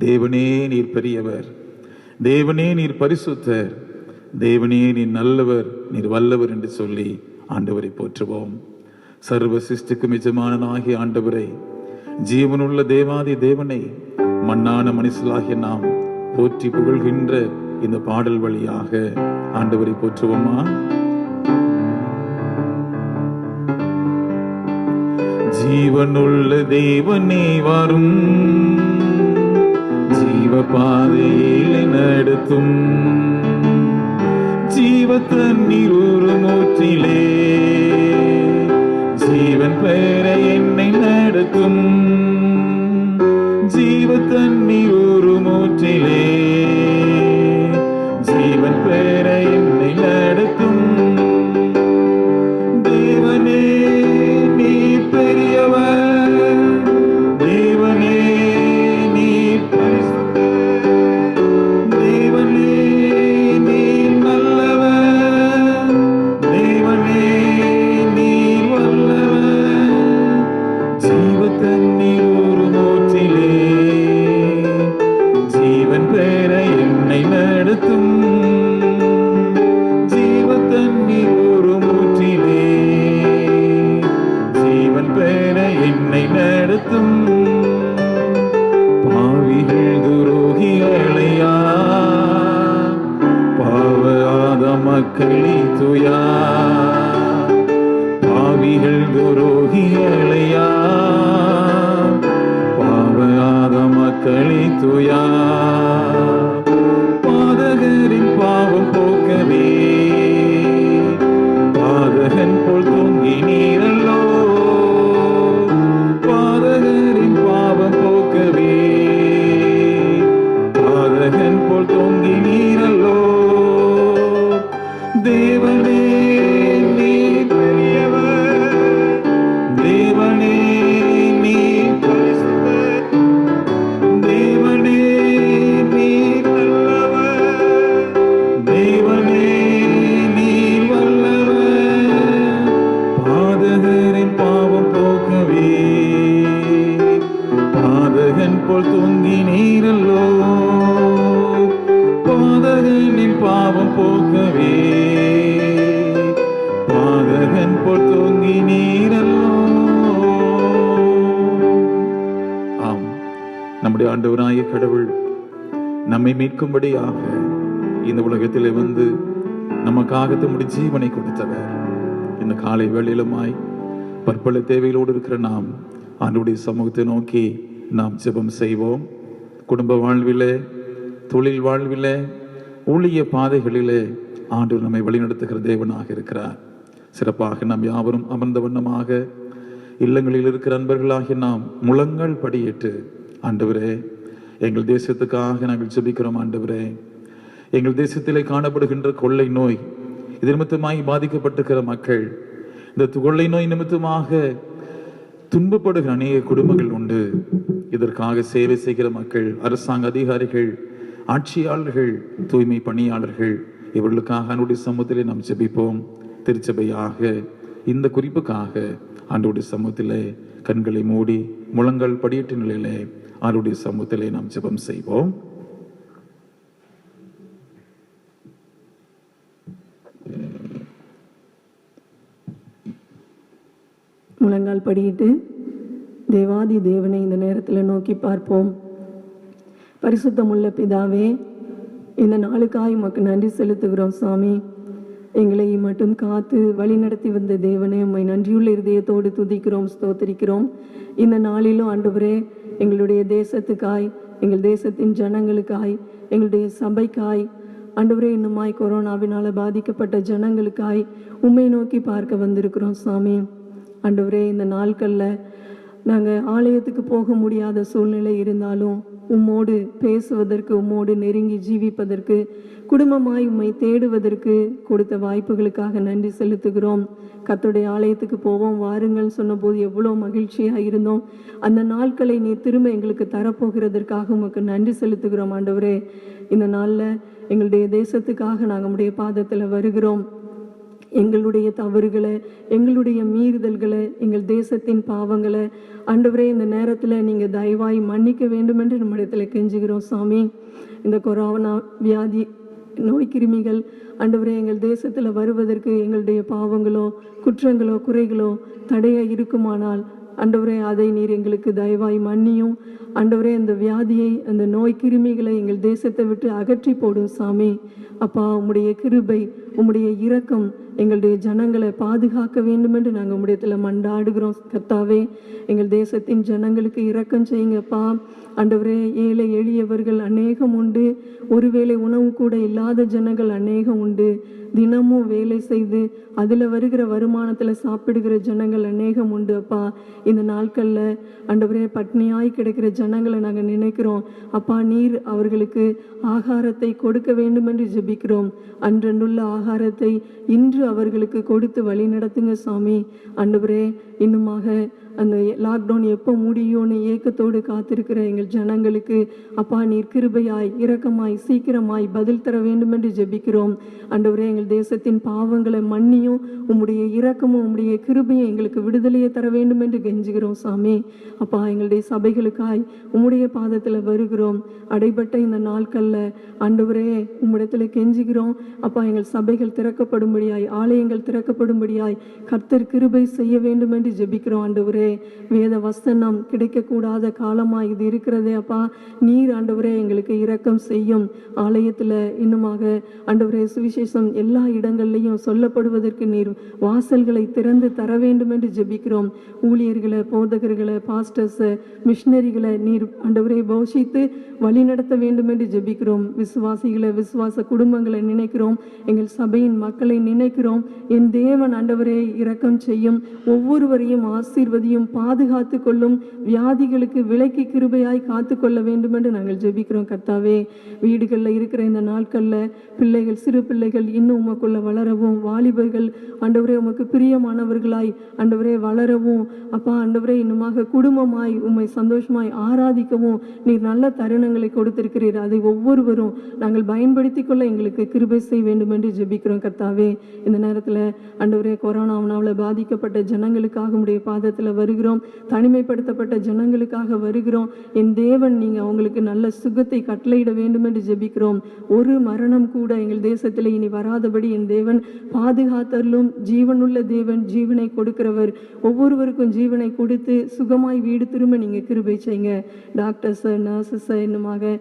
தேவனே நீர் பெரியவர், தேவனே நீர் பரிசுத்தர், தேவனே நீர் நல்லவர், நீர் வல்லவர் என்று சொல்லி ஆண்டவரை போற்றுவோம். சர்வ சிருஷ்டிக்கும் எஜமானனாகிய ஆண்டவரை, ஜீவனுள்ள தேவாதி தேவனை மண்ணான மனுஷலாகிய நாம் போற்றி புகழ்கின்ற இந்த பாடல் வழியாக ஆண்டவரை போற்றுவோமா? ஜீவனுள்ள தேவனே வரும், ஜீவ பாதையில் நடத்தும், ஜீவ தண்ணீர் ஒரு மூற்றிலே ஜீவன் பெற என்னை நடத்தும், ஜீவ தண்ணீர் ஒரு மூற்றிலே ஜீவன் பெற என்னை நடத்தும். தேவனே நீ பெரியவர், தேவனே நீ பரிசுத்தர், தேவனே நீ நல்லவர், தேவனே நீ வல்லவர். ஜீவ தண்ணீர் ஒரு மூற்றிலே ஜீவன் பெற என்னை நடத்தும், ஜீவ தண்ணீர் ஒரு மூற்றிலே ஜீவன் பெற என்னை நடத்தும். பாவிகள் துரோகிகளையா, பாவாத மக்களை துயா, பாவிகள் துரோகிகளையா, பாவாத மக்களை துயா, பாதகரின் பாவம் போக்கவே பாதகன் போல் தூங்கி நீரல்லோ, பாதகரின் பாவம் போக்கவே பாதகன் போல் தூங்கி நீரல்லோ. தேவனே நீ பெரியவர், தேவனே நீ பரிசுத்தர், தேவனே நீ நல்லவர், தேவனே நீ வல்லவர். பாதகரின் பாவம் போக்கவே பாதகன் போல் தூங்கி நீரல்லோ, பாதகனின் பாவம் போக்கவே பாதகன் போல் தூங்கி நீரல்லோ. ஆம், நம்முடைய ஆண்டவராய கடவுள் நம்மை மீட்கும்படியாக இந்த உலகத்திலே வந்து நமக்காக தம்முடைய ஜீவனை கொடுத்தவர். இந்த காலை வேளையிலுமாய் பற்பல தேவைகளோடு இருக்கிற நாம் ஆண்டவருடைய சமூகத்தை நோக்கி நாம் ஜெபம் செய்வோம். குடும்ப வாழ்விலே, தொழில் வாழ்விலே, ஊழிய பாதைகளிலே ஆண்டவர் நம்மை வழிநடத்துகிற தேவனாக இருக்கிறார். சிறப்பாக நாம் யாவரும் அமர்ந்த வண்ணமாக இல்லங்களில் இருக்கிற அன்பர்களாகிய நாம் முழங்கால் படியிட்டு, ஆண்டவரே எங்கள் தேசத்துக்காக நாங்கள் ஜெபிக்கிறோம். ஆண்டவரே, எங்கள் தேசத்திலே காணப்படுகின்ற கொள்ளை நோய், இது நிமித்தமாய் பாதிக்கப்பட்டிருக்கிற மக்கள், இந்த கொள்ளை நோய் நிமித்தமாக துன்பப்படுகிற அநேக குடும்பங்கள் உண்டு. இதற்காக சேவை செய்கிற மக்கள், அரசாங்க அதிகாரிகள், ஆட்சியாளர்கள், தூய்மை பணியாளர்கள், இவர்களுக்காக ஆண்டவருடைய சமூகத்திலே நாம் ஜெபிப்போம். திருச்சபையாக இந்த குறிப்புக்காக ஆண்டவருடைய சமூகத்திலே கண்களை மூடி முழங்கால் படியிட்ட நிலையிலே ஆண்டவருடைய சமூகத்திலே நாம் ஜெபம் செய்வோம். முழங்கால் படியிட்டு தேவாதி தேவனை இந்த நேரத்தில் நோக்கி பார்ப்போம். பரிசுத்தமுள்ள பிதாவே, இந்த நாளுக்காய் உமக்கு நன்றி செலுத்துகிறோம் சாமி. எங்களை மட்டும் காத்து வழி நடத்தி வந்த தேவனே, உம்மை நன்றியுள்ள இருதயத்தோடு துதிக்கிறோம், ஸ்தோத்திரிக்கிறோம். இந்த நாளிலும் ஆண்டவரே, எங்களுடைய தேசத்துக்காய், எங்கள் தேசத்தின் ஜனங்களுக்காய், எங்களுடைய சபைக்காய், ஆண்டவரே இன்னுமாய் கொரோனாவினால் பாதிக்கப்பட்ட ஜனங்களுக்காய் உம்மை நோக்கி பார்க்க வந்திருக்கிறோம் சாமி. ஆண்டவரே, இந்த நாட்களில் நாங்கள் ஆலயத்துக்கு போக முடியாத சூழ்நிலை இருந்தாலும் உம்மோடு பேசுவதற்கு, உம்மோடு நெருங்கி ஜீவிப்பதற்கு, குடும்பமாய் உம்மை தேடுவதற்கு கொடுத்த வாய்ப்புகளுக்காக நன்றி செலுத்துகிறோம். கர்த்தருடைய ஆலயத்துக்கு போவோம் வாருங்கள் சொன்னபோது எவ்வளோ மகிழ்ச்சியாக இருந்தோம். அந்த நாட்களை நீ திரும்ப எங்களுக்கு தரப்போகிறதற்காக உமக்கு நன்றி செலுத்துகிறோம். ஆண்டவரே, இந்த நாளில் எங்களுடைய தேசத்துக்காக நாங்கள் உம்முடைய பாதத்தில் வருகிறோம். எங்களுடைய தவறுகளை, எங்களுடைய மீறுதல்களை, எங்கள் தேசத்தின் பாவங்களை ஆண்டவரே இந்த நேரத்தில் நீங்கள் தயவாய் மன்னிக்க வேண்டும் என்று நம்மிடத்தில் கெஞ்சுகிறோம் சாமி. இந்த கொரோனா வியாதி நோய் கிருமிகள் ஆண்டவரே எங்கள் தேசத்தில் வருவதற்கு எங்களுடைய பாவங்களோ, குற்றங்களோ, குறைகளோ தடையாக இருக்குமானால் ஆண்டவரே அதை நீர் எங்களுக்கு தயவாய் மன்னியும். ஆண்டவரே, அந்த வியாதியை, அந்த நோய் கிருமிகளை எங்கள் தேசத்தை விட்டு அகற்றி போடும் சாமி. அப்பா, உம்முடைய கிருபை, உம்முடைய இரக்கம் எங்களுடைய ஜனங்களை பாதுகாக்க வேண்டும் என்று நாங்கள் உம்முடையத்தில் மண்டாடுகிறோம். கர்த்தாவே, எங்கள் தேசத்தின் ஜனங்களுக்கு இரக்கம் செய்யுங்கப்பா. ஆண்டவரே, ஏழை எளியவர்கள் அநேகம் உண்டு, ஒருவேளை உணவு கூட இல்லாத ஜனங்கள் அநேகம் உண்டு. தினமும் வேலை செய்து அதில் வருகிற வருமானத்தில் சாப்பிடுகிற ஜனங்கள் அநேகம் உண்டு. அப்பா, இந்த நாட்களில் ஆண்டவரே பட்னியாய் கிடைக்கிற ஜனங்களை நாங்கள் நினைக்கிறோம். அப்பா, நீர் அவர்களுக்கு ஆகாரத்தை கொடுக்க வேண்டும் என்று ஜெபிக்கிறோம். அன்றன்றுள்ள ஆகாரத்தை இன்று அவர்களுக்கு கொடுத்து வழி நடத்துங்க சாமி. ஆண்டவரே, இன்னுமாக அந்த லாக்டவுன் எப்போ முடியும்னு ஏக்கத்தோடு காத்திருக்கிற எங்கள் ஜனங்களுக்கு அப்பா நீர் கிருபையாய், இரக்கமாய், சீக்கிரமாய் பதில் தர வேண்டும் என்று ஜெபிக்கிறோம். ஆண்டவரே, எங்கள் தேசத்தின் பாவங்களை மன்னியும், உம்முடைய இரக்கமும் உம்முடைய கிருபையும் எங்களுக்கு விடுதலையை தர வேண்டும் என்று கெஞ்சுகிறோம் சாமி. அப்பா, எங்களுடைய சபைகளுக்காய் உம்முடைய பாதத்தில் வருகிறோம். அடைபட்ட இந்த நாட்களில் ஆண்டவரே உம்மிடத்தில் கெஞ்சுகிறோம். அப்பா, எங்கள் சபைகள் திறக்கப்படும்படியாய், ஆலயங்கள் திறக்கப்படும்படியாய் கர்த்தர் கிருபை செய்ய வேண்டும் என்று ஜெபிக்கிறோம். ஆண்டவரே, வேத வசனம் கிடைக்கக்கூடாத காலமாக இது இருக்கிறதே அப்பா, நீர் ஆண்டவரே எங்களுக்கு இரக்கம் செய்யும். ஆலயத்தில் இன்னுமாக ஆண்டவரே சுவிசேஷம் எல்லா இடங்கள்லையும் சொல்லப்படுவதற்கு நீர் வாசல்களை திறந்து தர வேண்டும் என்று ஜெபிக்கிறோம். ஊழியர்களை, போதகர்களை, பாஸ்டர்ஸை, மிஷினரிகளை நீர் ஆண்டவரே போஷித்து வழி நடத்த வேண்டும் என்று ஜெபிக்கிறோம். விசுவாசிகளை, விசுவாச குடும்பங்களை நினைக்கிறோம். எங்கள் சபையின் மக்களை நினைக்கிறோம். என் தேவன் ஆண்டவரே இரக்கம் செய்யும். ஒவ்வொருவரையும் ஆசீர்வதியும், பாதுகாத்து கொள்ளும். வியாதிகளுக்கு விலக்கி கிருபையாய் காத்து கொள்ள வேண்டும் என்று நாங்கள் ஜெபிக்கிறோம். கர்த்தாவே, வீடுகளில் இருக்கிற இந்த நாட்களில் பிள்ளைகள், சிறு பிள்ளைகள் இன்னும் உமக்குள்ள வளரவும், வாலிபர்கள் ஆண்டவரே உமக்கு பிரியமானவர்களாய் ஆண்டவரே வளரவும், அப்பா ஆண்டவரே இன்னுமாக குடும்பமாய் உம்மை சந்தோஷமாய் ஆராதிக்கவும் நீர் நல்ல தருணங்களை கொடுத்திருக்கிறீர். அதை ஒவ்வொருவரும் நாங்கள் பயன்படுத்தி கொள்ள எங்களுக்கு கிருபை செய்ய வேண்டும் என்று ஜெபிக்கிறோம். கர்த்தாவே, இந்த நேரத்தில் ஆண்டவரே கொரோனாவினால் பாதிக்கப்பட்ட ஜனங்களுக்காக உம்முடைய பாதத்தில் வருகிறோம். தனிமைப்படுத்தப்பட்ட ஜனங்களுக்காக வருகிறோம். என் தேவன் நீங்க அவங்களுக்கு நல்ல சுகத்தை கட்டளையிட வேண்டும் என்று ஜெபிக்கிறோம். ஒரு மரணம் கூட எங்கள் தேசத்தில் இனி வராதபடி என் தேவன் பாதுகாத்தலும். ஜீவனுள்ள தேவன், ஜீவனை கொடுக்கிறவர். ஒவ்வொருவருக்கும் ஜீவனை கொடுத்து சுகமாய் வீடு திரும்ப நீங்க கிருபை செய்யுங்க. டாக்டர்ஸ், நர்சஸ், இன்னுமாக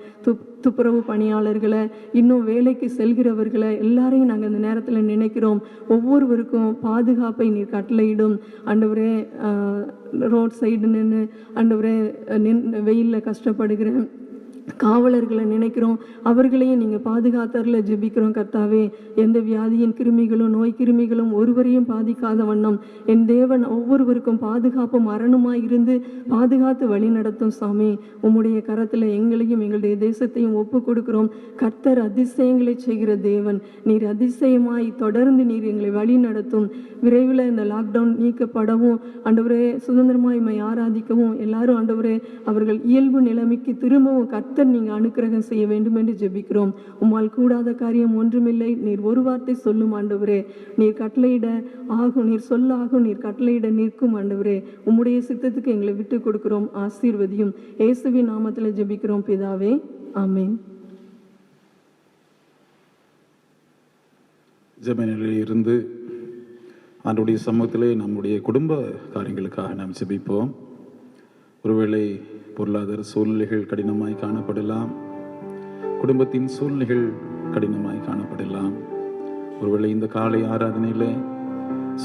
துப்புரவு பணியாளர்களை, இன்னும் வேலைக்கு செல்கிறவர்களை எல்லாரையும் நாங்கள் இந்த நேரத்தில் நினைக்கிறோம். ஒவ்வொருவருக்கும் பாதுகாப்பை நீர் கட்டளையிடும். ஆண்டவரே, ரோட் சைடு நின்று ஆண்டவரே வெயிலில் கஷ்டப்படுகிற காவலர்களை நினைக்கிறோம், அவர்களையும் நீங்கள் பாதுகாத்தரில் ஜெபிக்கிறோம் கர்த்தாவே. எந்த வியாதியின் கிருமிகளும் நோய் கிருமிகளும் ஒருவரையும் பாதிக்காத வண்ணம் என் தேவன் ஒவ்வொருவருக்கும் பாதுகாப்பும் மரணமாய் இருந்து பாதுகாத்து வழி நடத்தும் சாமி. உம்முடைய கரத்தில் எங்களையும் எங்களுடைய தேசத்தையும் ஒப்பு கொடுக்கிறோம். கர்த்தர் அதிசயங்களை செய்கிற தேவன், நீர் அதிசயமாய் தொடர்ந்து நீர் எங்களை வழி நடத்தும். விரைவில் இந்த லாக்டவுன் நீக்கப்படவும் ஆண்டவரே, சுதந்திரமாய் ஆராதிக்கவும் எல்லாரும் ஆண்டவரே அவர்கள் இயல்பு நிலைமைக்கு திரும்பவும் கர்த்தர் நீங்கள் அனுக்கிரகம் செய்ய வேண்டும் என்று ஜெபிக்கிறோம். உம்மால் கூடாத காரியம் ஒன்றுமில்லை. நீர் ஒரு வார்த்தை சொல்லும் ஆண்டவரே, நீர் கட்டளையிட ஆகும், நீர் சொல்ல ஆகும், நீர் கட்டளையிட நிற்கும் ஆண்டவரே. உம்முடைய சித்தத்துக்கு எங்களை விட்டு கொடுக்கிறோம். ஆசீர்வதியும். இயேசுவின் நாமத்தில் ஜெபிக்கிறோம் பிதாவே, ஆமென். ஜெபநிலையில் இருந்து ஆண்டவருடைய சமூகத்திலே நம்முடைய குடும்ப காரியங்களுக்காக நாம் ஜெபிப்போம். ஒருவேளை பொருளாதார சூழ்நிலைகள் கடினமாய் காணப்படலாம், குடும்பத்தின் சூழ்நிலைகள் கடினமாய் காணப்படலாம். ஒருவேளை இந்த காலை ஆராதனையில்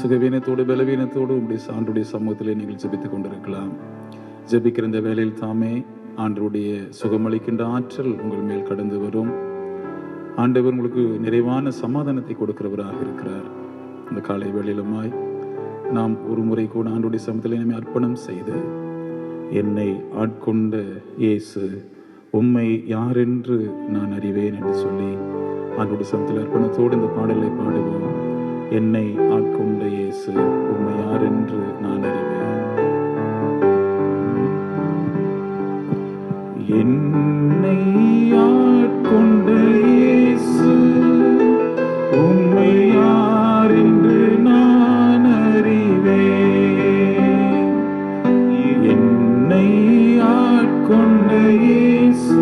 சுகவீனத்தோடு பலவீனத்தோடு ஆண்டுடைய சமூகத்திலே நீங்கள் ஜெபித்துக் கொண்டிருக்கலாம். ஜெபிக்கிற இந்த வேளையில் தாமே ஆண்டவருடைய சுகமளிக்கின்ற ஆற்றல் உங்கள் மேல் கடந்து வரும். ஆண்டவர் உங்களுக்கு நிறைவான சமாதானத்தை கொடுக்கிறவராக இருக்கிறார். இந்த காலை வேளையிலுமாய் நாம் ஒரு முறை கூட ஆண்டவருடைய சமூகத்திலே நம்மை அர்ப்பணம் செய்து, என்னை ஆட்கொண்ட இயேசு உம்மை யார் என்று நான் அறிவேன் என்று சொல்லி ஆண்டவருடைய சமூகத்தில் அர்ப்பணத்தோடு இந்த பாடலை பாடுவோம். என்னை ஆட்கொண்ட இயேசு உம்மை யார் என்று நான் அறிவேன். என்னை ஆட்கொண்ட இயேசு உம்மை யார் என்று நான் அறிவேன். என்னை ஆட்கொண்ட இயேசு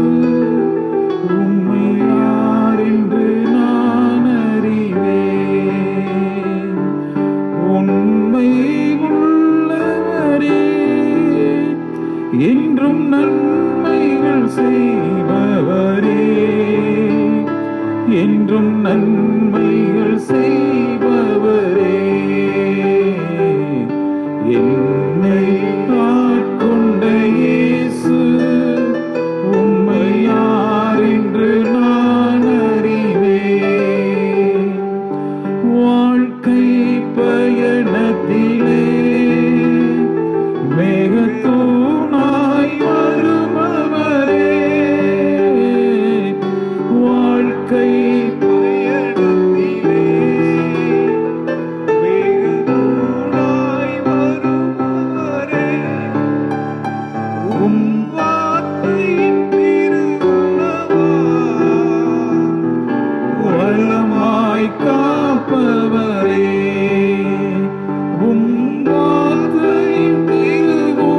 உம்மை யார் என்று நான் அறிவேன். உண்மை உள்ளவரே, என்றும் நன்மைகள் செய்பவரே, என்றும் நன்மைகள் செய்பவரே. என்னை ஆட்கொண்ட இயேசு உம்மை யார் என்று நான் அறிவேன். வாழ்க்கை பயணத்திலே மேகத்தூணாய் வருபவரே, வாழ்க்கை பயணத்திலே மேகத்தூணாய் வருபவரே, உம் வார்த்தையின் திருவுளவாய் வளமாய் காப்பவரே, உம் வார்த்தையின் திருவுணவாய்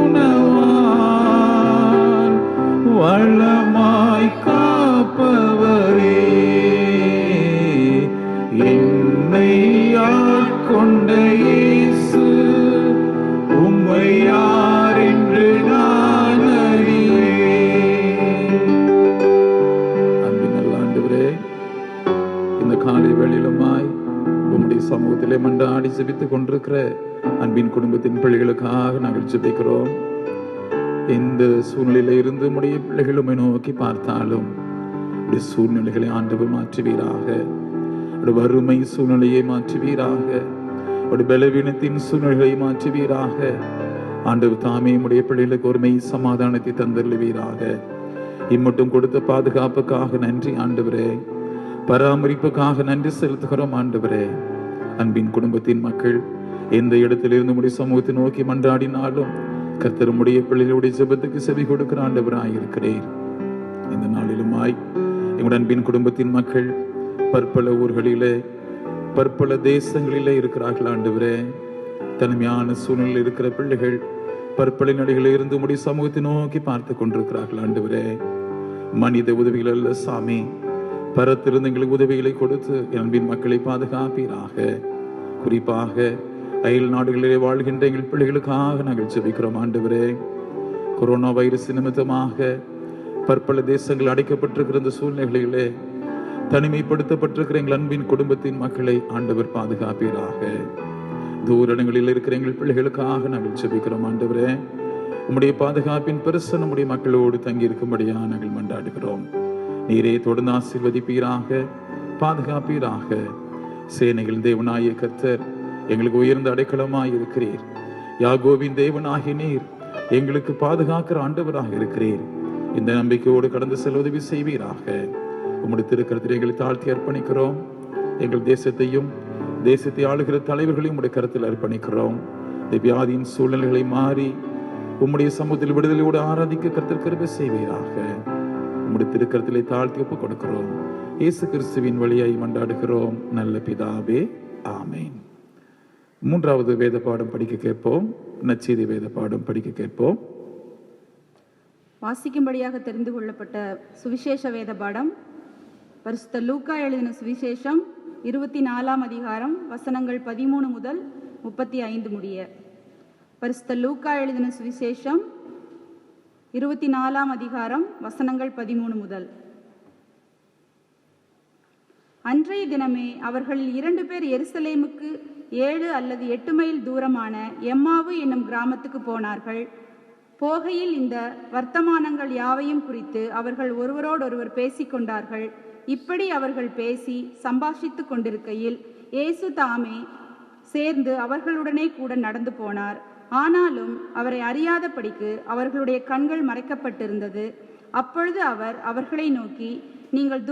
வளமாய் காப்பவரே. என்னை ஆட்கொண்ட இயேசு உம்மை யார் என்று நான் அறிவேன். அன்பின் நல்ல ஆண்டவரே, இந்த காலை வேளையிலுமாய் உம்முடைய சமூகத்திலே மன்றாடி ஜெபித்துக் கொண்டிருக்கிற அன்பின் குடும்பத்தின் பிள்ளைகளுக்காக நாங்கள் ஜெபிக்கிறோம். எந்த சூழ்நிலையில இருந்து உம்முடைய பிள்ளைகளும் நோக்கி பார்த்தாலும் சூழ்நிலைகளை ஆண்டவர் மாற்றுவீராக. வறுமை சூழ்நிலையை மாற்றுவீராக. பலவீனத்தின் சூழ்நிலையை மாற்றுவீராக. ஆண்டவர் தாமே உடைய பிள்ளைகளுக்கு ஒருமை சமாதானத்தை தந்தருளுவீராக. இம்மட்டும் கொடுத்த பாதுகாப்புக்காக நன்றி ஆண்டவரே, பராமரிப்புக்காக நன்றி செலுத்துகிறோம் ஆண்டவரே. அன்பின் குடும்பத்தின் மக்கள் எந்த இடத்திலிருந்து உடைய சமூகத்தை நோக்கி மன்றாடினாலும் கர்த்தர் உடைய பிள்ளைகளுடைய ஜெபத்துக்கு செவி கொடுக்கிற ஆண்டவராயிருக்கிறேன். இந்த நாளிலுமாய் எங்களுடைய அன்பின் குடும்பத்தின் மக்கள் பற்பல ஊர்களிலே பற்பல தேசங்களிலே இருக்கிறார்கள் ஆண்டவரே. தனிமையான சூழ்நிலையில் இருக்கிற பிள்ளைகள் பற்பல நடிகளில் இருந்து உடைய சமூகத்தை நோக்கி பார்த்து கொண்டிருக்கிறார்கள் ஆண்டவரே. மனித உதவிகள் அல்ல சாமி, பரத்திலிருந்து எங்களுக்கு உதவிகளை கொடுத்து அன்பின் மக்களை பாதுகாப்பீராக. குறிப்பாக அயல் நாடுகளிலே வாழ்கின்ற எங்கள் பிள்ளைகளுக்காக நாங்கள் ஜெபிக்கிறோம் ஆண்டவரே. கொரோனா வைரஸ் நிமித்தமாக பற்பல தேசங்கள் அடைக்கப்பட்டிருக்கிற இந்த சூழ்நிலைகளிலே தனிமைப்படுத்தப்பட்டிருக்கிற எங்கள் அன்பின் குடும்பத்தின் மக்களை ஆண்டவர் பாதுகாப்பீராக. தூர இடங்களில் இருக்கிற எங்கள் பிள்ளைகளுக்காக நாங்கள் ஜெபிக்கிறோம் ஆண்டவரே. உம்முடைய பாதுகாப்பின் பெருசு நம்முடைய மக்களோடு தங்கியிருக்கும்படியாக நாங்கள் மன்றாடுகிறோம். நீரே தொடர்ந்து ஆசீர்வதிப்பீராக, பாதுகாப்பீராக. சேனைகள் தேவனாகிய கர்த்தர் எங்களுக்கு உயர்ந்த அடைக்கலமாய் இருக்கிறீர். யாக்கோபின் தேவனாகிய நீர் எங்களுக்கு பாதுகாக்கிற ஆண்டவராக இருக்கிறீர். இந்த நம்பிக்கையோடு கடந்து செல்ல உதவி செய்வீராக. உம்முடைய திருக்கரத்தில் எங்களை தாழ்த்தி அர்ப்பணிக்கிறோம். எங்கள் தேசத்தையும் தேசத்தை ஆளுகிற தலைவர்களையும் உடைய கருத்தில் அர்ப்பணிக்கிறோம். இந்த வியாதியின் சூழ்நிலைகளை மாறி உம்முடைய சமூகத்தில் விடுதலையோடு ஆராதிக்க கர்த்தர் கிருபை செய்வீராக. உம்முடைய திருக்கரத்திலே தாழ்த்தி ஒப்புக் கொடுக்கிறோம். இயேசு கிறிஸ்துவின் வழியாய் மன்றாடுகிறோம் நல்ல பிதாவே, ஆமேன். மூன்றாவது வேத பாடம் படிக்க கேட்போம். நற்செய்தி வேத பாடம் படிக்க கேட்போம். வாசிக்கும்படியாக தெரிந்து கொள்ளப்பட்ட சுவிசேஷ வேத பாடம் பரிசுத்த லூக்கா எழுதின சுவிசேஷம் 24ஆம் அதிகாரம் வசனங்கள் 13 முதல் 35 முடிய. பரிசுத்த லூக்கா எழுதின சுவிசேஷம் 24ஆம் அதிகாரம் வசனங்கள் 13 முதல். அன்றைய தினமே அவர்களில் 2 பேர் எருசலேமுக்கு 7 அல்லது 8 மைல் தூரமான எம்மாவு என்னும் கிராமத்துக்கு போனார்கள். போகையில் இந்த வர்த்தமானங்கள் யாவையும் குறித்து அவர்கள் ஒருவரோடொருவர் பேசிக்கொண்டார்கள். இப்படி அவர்கள் பேசி சம்பாஷித்துக் கொண்டிருக்கையில் இயேசு தாமே சேர்ந்து அவர்களுடனே கூட நடந்து போனார். ஆனாலும் அவரை அறியாதபடிக்கு அவர்களுடைய கண்கள் மறைக்கப்பட்டிருந்தது. அப்பொழுது அவர் அவர்களை நோக்கி, நீங்கள்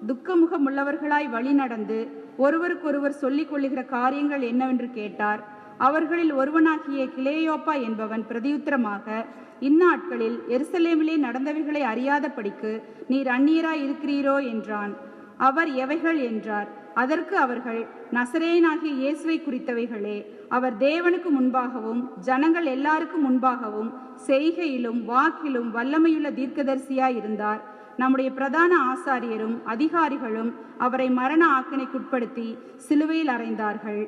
துக்கமுகமுள்ளவர்களாய் வழி நடந்து ஒருவருக்கொருவர் சொல்லிக் கொள்ளுகிற காரியங்கள் என்னவென்று கேட்டார். அவர்களில் ஒருவனாகிய கிலேயோப்பா என்பவன் பிரதியுத்தரமாக, இந்நாட்களில் எருசலேமிலே நடந்தவைகளை அறியாதபடிக்கு நீர் அந்நியராய் இருக்கிறீரோ என்றான். அவர் எவைகள் என்றார். அதற்கு அவர்கள், நசரேயனாகிய இயேசுவை குறித்தவைகளே. அவர் தேவனுக்கு முன்பாகவும் ஜனங்கள் எல்லாருக்கும் முன்பாகவும் செய்கையிலும் வாக்கிலும் வல்லமையுள்ள தீர்க்கதரிசியாய் இருந்தார். நம்முடைய பிரதான ஆசாரியரும் அதிகாரிகளும் அவரை மரண ஆக்கினைக்குட்படுத்தி சிலுவையில் அறைந்தார்கள்.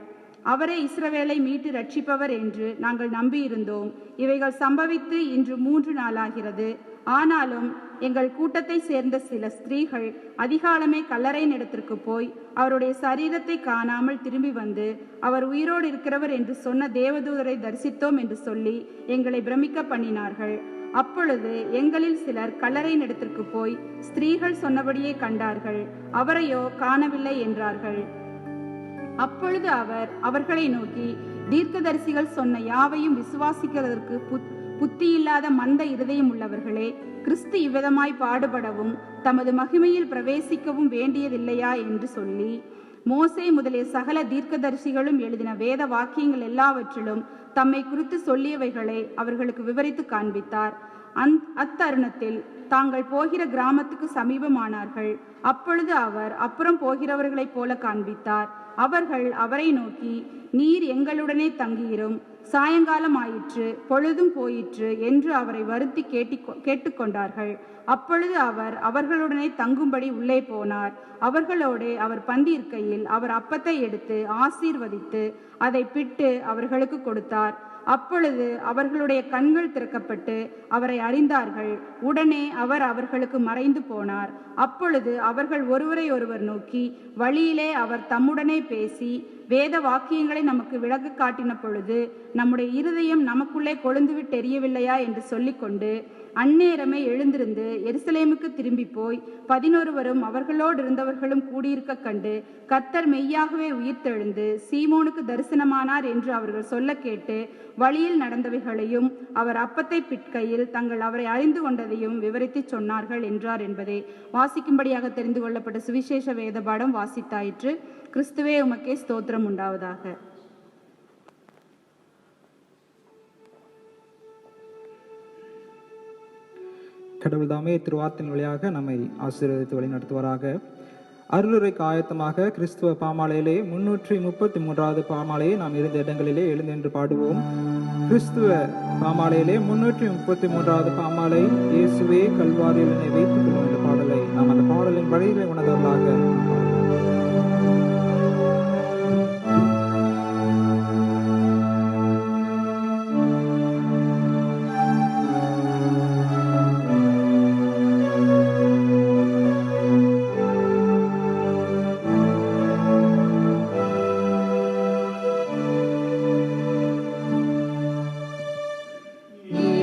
அவரே இஸ்ரவேலை மீட்டு ரட்சிப்பவர் என்று நாங்கள் நம்பியிருந்தோம். இவைகள் சம்பவித்து இன்று 3 நாளாகிறது. ஆனாலும் எங்கள் கூட்டத்தை சேர்ந்த சில ஸ்திரீகள் அதிகாலமே கல்லறையின் இடத்திற்கு போய் அவருடைய சரீரத்தை காணாமல் திரும்பி வந்து, அவர் உயிரோடு இருக்கிறவர் என்று சொன்ன தேவதூதரை தரிசித்தோம் என்று சொல்லி எங்களை பிரமிக்க பண்ணினார்கள். அப்பொழுது எங்களில் சிலர் கல்லறையின் இடத்திற்கு போய் ஸ்திரீகள் சொன்னபடியே கண்டார்கள், அவரையோ காணவில்லை என்றார்கள். அப்பொழுது அவர் அவர்களை நோக்கி, தீர்க்கதரிசிகள் சொன்ன யாவையும் விசுவாசிக்கிறதற்கு புத்தியில்லாத மந்த இருதயம் உள்ளவர்களே, கிறிஸ்து இவ்விதமாய் பாடுபடவும் தமது மகிமையில் பிரவேசிக்கவும் வேண்டியதில்லையா என்று சொல்லி, மோசே முதலிய சகல தீர்க்கதரிசிகளும் எழுதின வேத வாக்கியங்கள் எல்லாவற்றிலும் தம்மை குறித்து சொல்லியவைகளை அவர்களுக்கு விவரித்து காண்பித்தார். அத்தருணத்தில் தாங்கள் போகிற கிராமத்துக்கு சமீபமானார்கள். அப்பொழுது அவர் அப்புறம் போகிறவர்களைப் போல காண்பித்தார். அவர்கள் அவரை நோக்கி, நீர் எங்களுடனே தங்கியிரும், சாயங்காலம் ஆயிற்று, பொழுதும் போயிற்று என்று அவரை வருத்தி கேட்டுக்கொண்டார்கள். அப்பொழுது அவர் அவர்களுடனே தங்கும்படி உள்ளே போனார். அவர்களோடு அவர் பந்தியிருக்கையில் அவர் அப்பத்தை எடுத்து ஆசீர்வதித்து அதை பிட்டு அவர்களுக்கு கொடுத்தார். அப்பொழுது அவர்களுடைய கண்கள் திறக்கப்பட்டு அவரை அறிந்தார்கள். உடனே அவர் அவர்களுக்கு மறைந்து போனார். அப்பொழுது அவர்கள் ஒருவரை ஒருவர் நோக்கி, வழியிலே அவர் தம்முடனே பேசி வேத வாக்கியங்களை நமக்கு விளக்கு காட்டின பொழுது நம்முடைய இருதயம் நமக்குள்ளே கொழுந்துவிட்டு எரியவில்லையா என்று சொல்லிக்கொண்டு அந்நேரமே எழுந்திருந்து எருசலேமுக்கு திரும்பி போய் 11 அவர்களோடு இருந்தவர்களும் கூடியிருக்க கண்டு, கர்த்தர் மெய்யாகவே உயிர்த்தெழுந்து சீமோனுக்கு தரிசனமானார் என்று அவர்கள் சொல்ல கேட்டு வழியில் நடந்தவைகளையும் அவர் அப்பத்தை பிட்கையில் தங்கள் அவரை அறிந்து கொண்டதையும் விவரித்து சொன்னார்கள் என்றார் என்பதை வாசிக்கும்படியாக தெரிந்து கொள்ளப்பட்ட சுவிசேஷ வேத பாடம் வாசித்தாயிற்று. கிறிஸ்துவே உமக்கே ஸ்தோத்திரம் உண்டாவதாக. கடவுள் தாமே திருவார்த்தையின் வழியாக நம்மை ஆசீர்வதித்து வழி நடத்துவாராக. அருளுரைக்கு ஆயத்தமாக கிறிஸ்துவ பாமாலையிலே 333வது பாமாலையை நாம் இருந்த இடங்களிலே எழுந்தென்று பாடுவோம். கிறிஸ்துவ பாமாலையிலே 333வது பாமாலை, இயேசுவே கல்வாரியில் என்னை வைத்துக் கொள்ளும் என்ற பாடலை நாம் அந்த பாடலின் வழிகளை உணர்ந்தவர்களாக Yeah.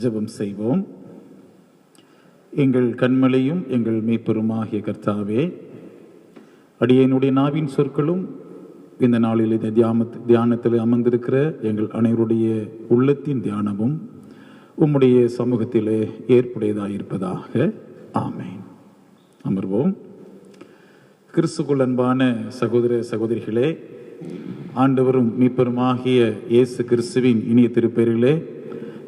ஜெபம் செய்வோம். எங்கள் கண்மலையும் எங்கள் மீட்பெருமாகிய கர்த்தாவே, அடியேனுடைய நாவின் சொற்களும் இந்த நாளில் இந்த தியானத்தில் அமர்ந்திருக்கிற எங்கள் அனைவருடைய உள்ளத்தின் தியானமும் உம்முடைய சமூகத்திலே ஏற்புடையதாயிருப்பதாக. ஆமென். அமர்வோம். கிறிஸ்துக்குள் அன்பான சகோதர சகோதரிகளே, ஆண்டவரும் மீட்பருமாகிய இயேசு கிறிஸ்துவின் இனிய திருப்பெயரிலே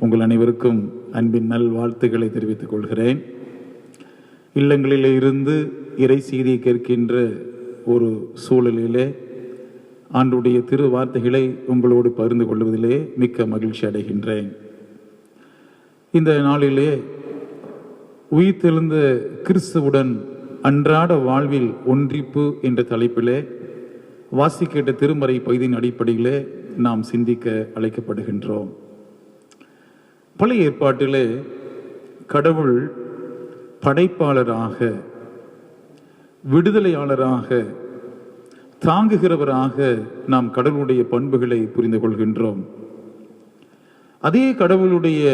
உங்கள் அனைவருக்கும் அன்பின் நல் வாழ்த்துக்களை தெரிவித்துக் கொள்கிறேன். இல்லங்களிலே இருந்து இறை செய்தியை கேட்கின்ற ஒரு சூழலிலே ஆண்டுடைய திரு வார்த்தைகளை உங்களோடு பகிர்ந்து கொள்வதிலே மிக்க மகிழ்ச்சி அடைகின்றேன். இந்த நாளிலே உயிர்த்தெழுந்த கிறிஸ்துவுடன் அன்றாட வாழ்வில் ஒன்றிப்பு என்ற தலைப்பிலே வாசிக்கிட்ட திருமறை பகுதியின் அடிப்படையிலே நாம் சிந்திக்க அழைக்கப்படுகின்றோம். பழைய ஏற்பாட்டிலே கடவுள் படைப்பாளராக, விடுதலையாளராக, தாங்குகிறவராக நாம் கடவுளுடைய பண்புகளை புரிந்து கொள்கின்றோம். அதே கடவுளுடைய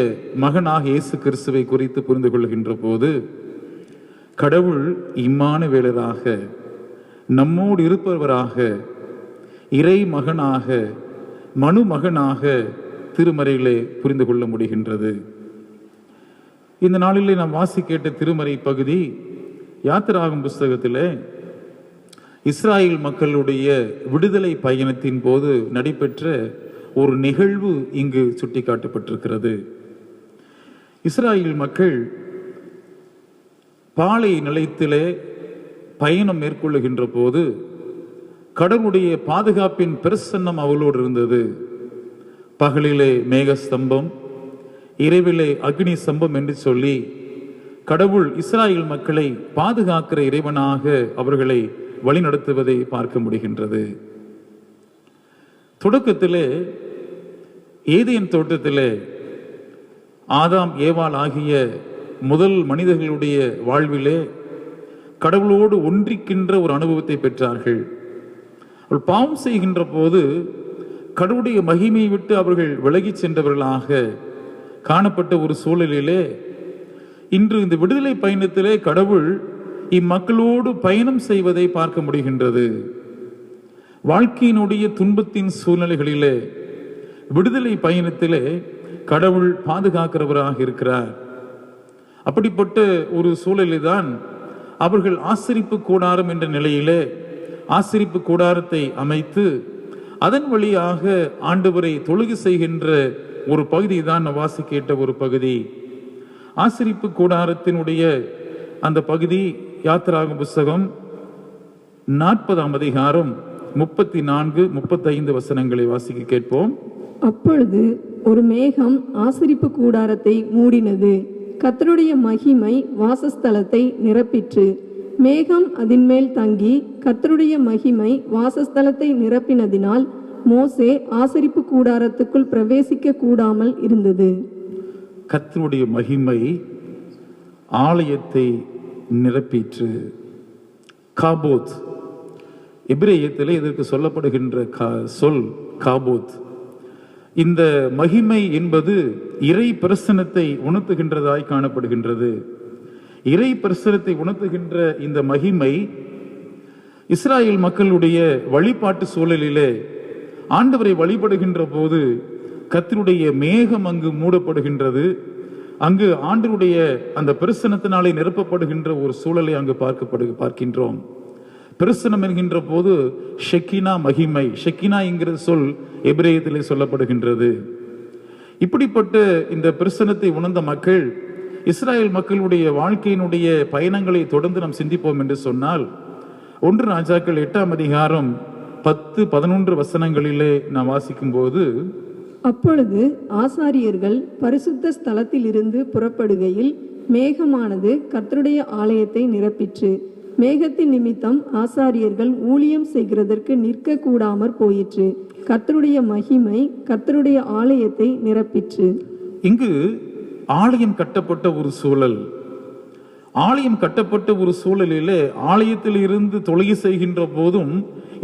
மகனாக இயேசு கிறிஸ்துவை குறித்து புரிந்து கொள்கின்ற போது கடவுள் இம்மானுவேலராக, நம்மோடு இருப்பவராக, இறை மகனாக, மனுமகனாக திருமறையிலே புரிந்து கொள்ள முடிகின்றது. இந்த நாளிலே நாம் வாசிக்கேட்ட திருமறை பகுதி யாத்திராகும் புஸ்தகத்திலே இஸ்ராயேல் மக்களுடைய விடுதலை பயணத்தின் போது நடைபெற்ற ஒரு நிகழ்வு இங்கு சுட்டிக்காட்டப்பட்டிருக்கிறது. இஸ்ராயேல் மக்கள் பாலை நிலத்திலே பயணம் மேற்கொள்ளுகின்ற போது கடவுளுடைய பாதுகாப்பின் பிரசன்னம் அவளோடு இருந்தது. பகலிலே மேகஸ்தம்பம், இரவிலே அக்னி ஸ்தம்பம் என்று சொல்லி கடவுள் இஸ்ராயேல் மக்களை பாதுகாக்கிற இறைவனாக அவர்களை வழிநடத்துவதை பார்க்க முடிகின்றது. தொடக்கத்திலே ஏதேன் தோட்டத்திலே ஆதாம் ஏவாள் ஆகிய முதல் மனிதர்களுடைய வாழ்விலே கடவுளோடு ஒன்றிக்கின்ற ஒரு அனுபவத்தை பெற்றார்கள். அவள் பாவம் செய்கின்ற போது கடவுளுடைய மகிமையை விட்டு அவர்கள் விலகி சென்றவர்களாக காணப்பட்ட ஒரு சூழலிலே இன்று இந்த விடுதலை பயணத்திலே கடவுள் இம்மக்களோடு பயணம் செய்வதை பார்க்க முடிகின்றது. வாழ்க்கையினுடைய துன்பத்தின் சூழ்நிலைகளிலே விடுதலை பயணத்திலே கடவுள் பாதுகாக்கிறவராக இருக்கிறார். அப்படிப்பட்ட ஒரு சூழலில் தான் அவர்கள் ஆசரிப்பு கூடாரம் என்ற நிலையிலே ஆசரிப்பு கூடாரத்தை அமைத்து அதன் வழியாக ஆண்டவரை தொழுகை செய்கின்ற ஒரு பகுதி தான் வாசி கேட்ட ஒரு பகுதி. ஆசரிப்பு கூடாரத்தினுடைய அந்த பகுதி யாத்திராகும் புஸ்தகம் 40ஆம் அதிகாரம் 34-35 வசனங்களை வாசிக்க கேட்போம். அப்பொழுது ஒரு மேகம் ஆசரிப்பு கூடாரத்தை மூடினது. கர்த்தருடைய மகிமை வாசஸ்தலத்தை நிரப்பிற்று. மேகம் அதின் மேல் தங்கி கர்த்தருடைய மகிமை வாசஸ்தலத்தை நிரப்பினதினால் மோசே ஆசரிப்பு கூடாரத்துக்குள் பிரவேசிக்க கூடாமல் இருந்தது. கர்த்தருடைய மகிமை ஆலயத்தை நிரப்பிற்று. காபோத், எபிரேயத்திலே இதற்கு சொல்லப்படுகின்ற சொல் காபோத். இந்த மகிமை என்பது இறை பிரசனத்தை உணர்த்துகின்றதாய் காணப்படுகின்றது. இறை பிரசனத்தை உணர்த்துகின்ற இந்த மகிமை இஸ்ராயேல் மக்களுடைய வழிபாட்டு சூழலிலே ஆண்டவரை வழிபடுகின்ற போது கர்த்தருடைய மேகம் அங்கு மூடப்படுகின்றது. அங்கு ஆண்டவருடைய அந்த பிரசனத்தினாலே நிரப்பப்படுகின்ற ஒரு சூழலை அங்கு பார்க்கின்றோம். பிரசனம் என்கின்ற போது ஷெக்கினா மகிமை, ஷெக்கினா என்கிற சொல் எபிரேயத்திலே சொல்லப்படுகின்றது. இப்படிப்பட்ட இந்த பிரசனத்தை உணர்ந்த மக்கள், இஸ்ராயேல் மக்களுடைய வாழ்க்கையினுடைய பயணங்களை தொடர்ந்து நாம் சிந்திப்போம் என்று சொன்னால் 1 ராஜாக்கள் 8ஆம் அதிகாரம் 10-11 வசனங்களிலே நாம் வாசிக்கும் போது, அப்பொழுது ஆசாரியர்கள் பரிசுத்த ஸ்தலத்தில் இருந்து புறப்படுகையில் மேகமானது கர்த்தருடைய ஆலயத்தை நிரப்பிற்று. மேகத்தின் நிமித்தம் ஆசாரியர்கள் ஊழியம் செய்கிறதற்கு நிற்க கூடாமற் போயிற்று. கர்த்தருடைய மகிமை கர்த்தருடைய ஆலயத்தை நிரப்பிற்று. இங்கு ஆலயம் கட்டப்பட்ட ஒரு சூழல், ஆலயம் கட்டப்பட்ட ஒரு சூழலிலே ஆலயத்தில் இருந்து தொழுகை செய்கின்ற போதும்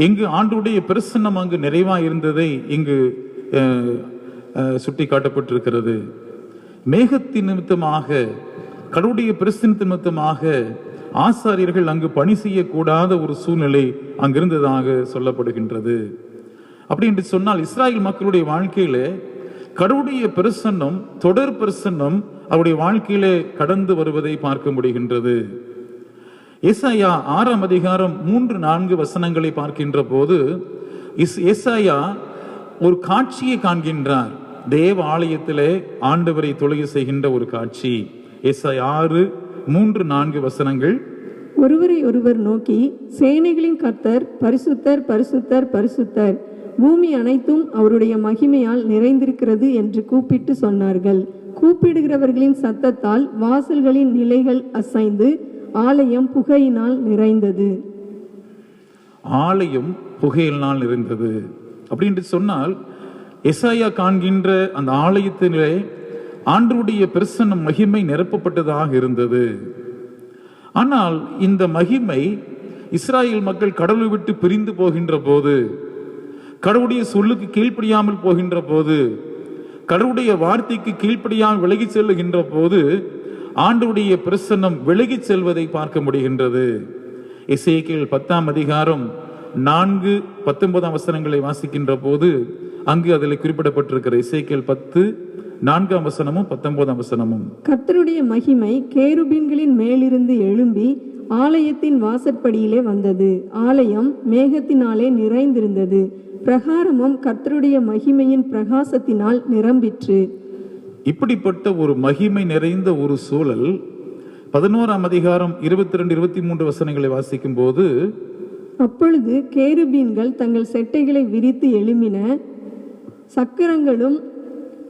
இங்கு ஆண்டவருடைய பிரசன்னம் அங்கு நிறைவாக இருந்ததை இங்கு சுட்டி காட்டப்பட்டிருக்கிறது. மேகத்தின் நிமித்தமாக, கடவுளுடைய பிரசன்னத்தின் நிமித்தமாக ஆசாரியர்கள் அங்கு பணி செய்யக்கூடாத ஒரு சூழ்நிலை அங்கிருந்ததாக சொல்லப்படுகின்றது. அப்படி என்று சொன்னால் இஸ்ராயல் மக்களுடைய வாழ்க்கையில கடவுளுடைய பிரசன்னம், தொடர் பிரசன்னம் அவருடைய வாழ்க்கையிலே கடந்து வருவதை பார்க்க முடிகின்றது. ஏசாயா 6ஆம் அதிகாரம் 3-4 வசனங்களை பார்க்கின்ற போது ஏசாயா ஒரு காட்சியை காண்கின்றார். தேவ ஆலயத்திலே ஆண்டவரை தொழுகை செய்கின்ற ஒரு காட்சி. ஏசாயா 6:3-4 வசனங்கள். ஒருவரை ஒருவர் நோக்கி, சேனைகளின் கர்த்தர் பரிசுத்தர் பரிசுத்தர் பரிசுத்தர், பூமி அனைத்தும் அவருடைய மகிமையால் நிறைந்திருக்கிறது என்று கூப்பிட்டு சொன்னார்கள். கூப்பிடுகிறவர்களின் சத்தத்தால் வாசல்களின் நிலைகள் அசைந்து ஆலயம் புகையினால் நிறைந்தது. ஆலயம் புகையினால் நிறைந்தது அப்படின்னு சொன்னால் எசாயா காண்கின்ற அந்த ஆலயத்திலே ஆண்டவருடைய பிரசன்னம், மகிமை நிரப்பப்பட்டதாக இருந்தது. ஆனால் இந்த மகிமை இஸ்ராயேல் மக்கள் கடவுளை விட்டு பிரிந்து போகின்ற போது, கடவுளுடைய சொல்லுக்கு கீழ்ப்படியாமல் போகின்ற போது, கடவுளுடைய வார்த்தைக்கு கீழ்ப்படியாமல் விலகி செல்லுகின்ற போது ஆண்டவருடைய பிரசன்னம் விலகி செல்வதை பார்க்க முடிகின்றது. எசேக்கியேல் 10ஆம் அதிகாரம் 4-19 வசனங்களை வாசிக்கின்ற போது அங்கு அதில் குறிப்பிடப்பட்டிருக்கிற எசேக்கியேல் 10:4 வசனமும் 19 வசனமும். கர்த்தருடைய மகிமை கேருபீன்களின் மேலிருந்து எழும்பி ஆலயத்தின் வாசற்படியிலே வந்தது. ஆலயம் மேகத்தினாலே நிறைந்திருந்தது. பிரகாரமும் கர்த்தருடைய மகிமையின் பிரகாசத்தினால் நிரம்பிற்று. இப்படிப்பட்ட ஒரு மகிமை நிறைந்த ஒரு சூழல் 11ஆம் அதிகாரம் 22-23 வசனங்களை வாசிக்கும் போது, அப்பொழுது கேருபீன்கள் தங்கள் செட்டைகளை விரித்து எழும்பின, சக்கரங்களும்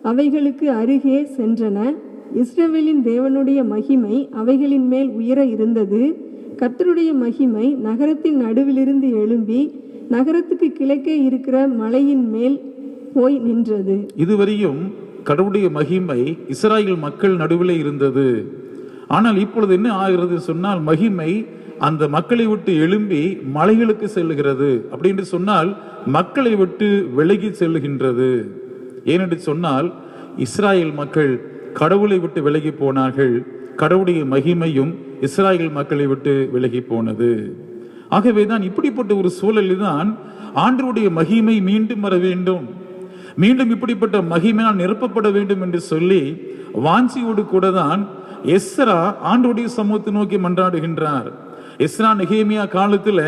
அவைகளுக்கு அருகே சென்றன. இஸ்ரவேலின் தேவனுடைய மகிமை அவைகளின் மேல் உயர இருந்தது. கர்த்தருடைய மகிமை நகரத்தின் நடுவிலிருந்து எழும்பி நகரத்துக்கு கிழக்கே இருக்கிற மலையின் மேல் போய் நின்றது. இதுவரையும் கடவுளுடைய மகிமை இஸ்ராயேல் மக்கள் நடுவில் இருந்தது. ஆனால் இப்பொழுது என்ன ஆகிறது சொன்னால், மகிமை அந்த மக்களை விட்டு எழும்பி மலைகளுக்கு செல்லுகிறது. அப்படின்னு சொன்னால் மக்களை விட்டு விலகி செல்லுகின்றது. ஏனென்று சொன்னால் இஸ்ராயேல் மக்கள் கடவுளை விட்டு விலகி போனார்கள். கடவுளுடைய மகிமையும் இஸ்ராயேல் மக்களை விட்டு விலகி போனது. ஆகவேதான் இப்படிப்பட்ட ஒரு சூழலில் தான் ஆண்டவருடைய மகிமை மீண்டும் வர வேண்டும், மீண்டும் இப்படிப்பட்ட மகிமையால் நிரப்பப்பட வேண்டும் என்று சொல்லி வாஞ்சியோடு கூட தான் எஸ்ரா ஆண்டவருடைய சமூகத்தை நோக்கி மன்றாடுகின்றார். எஸ்ரா நெகேமியா காலத்தில்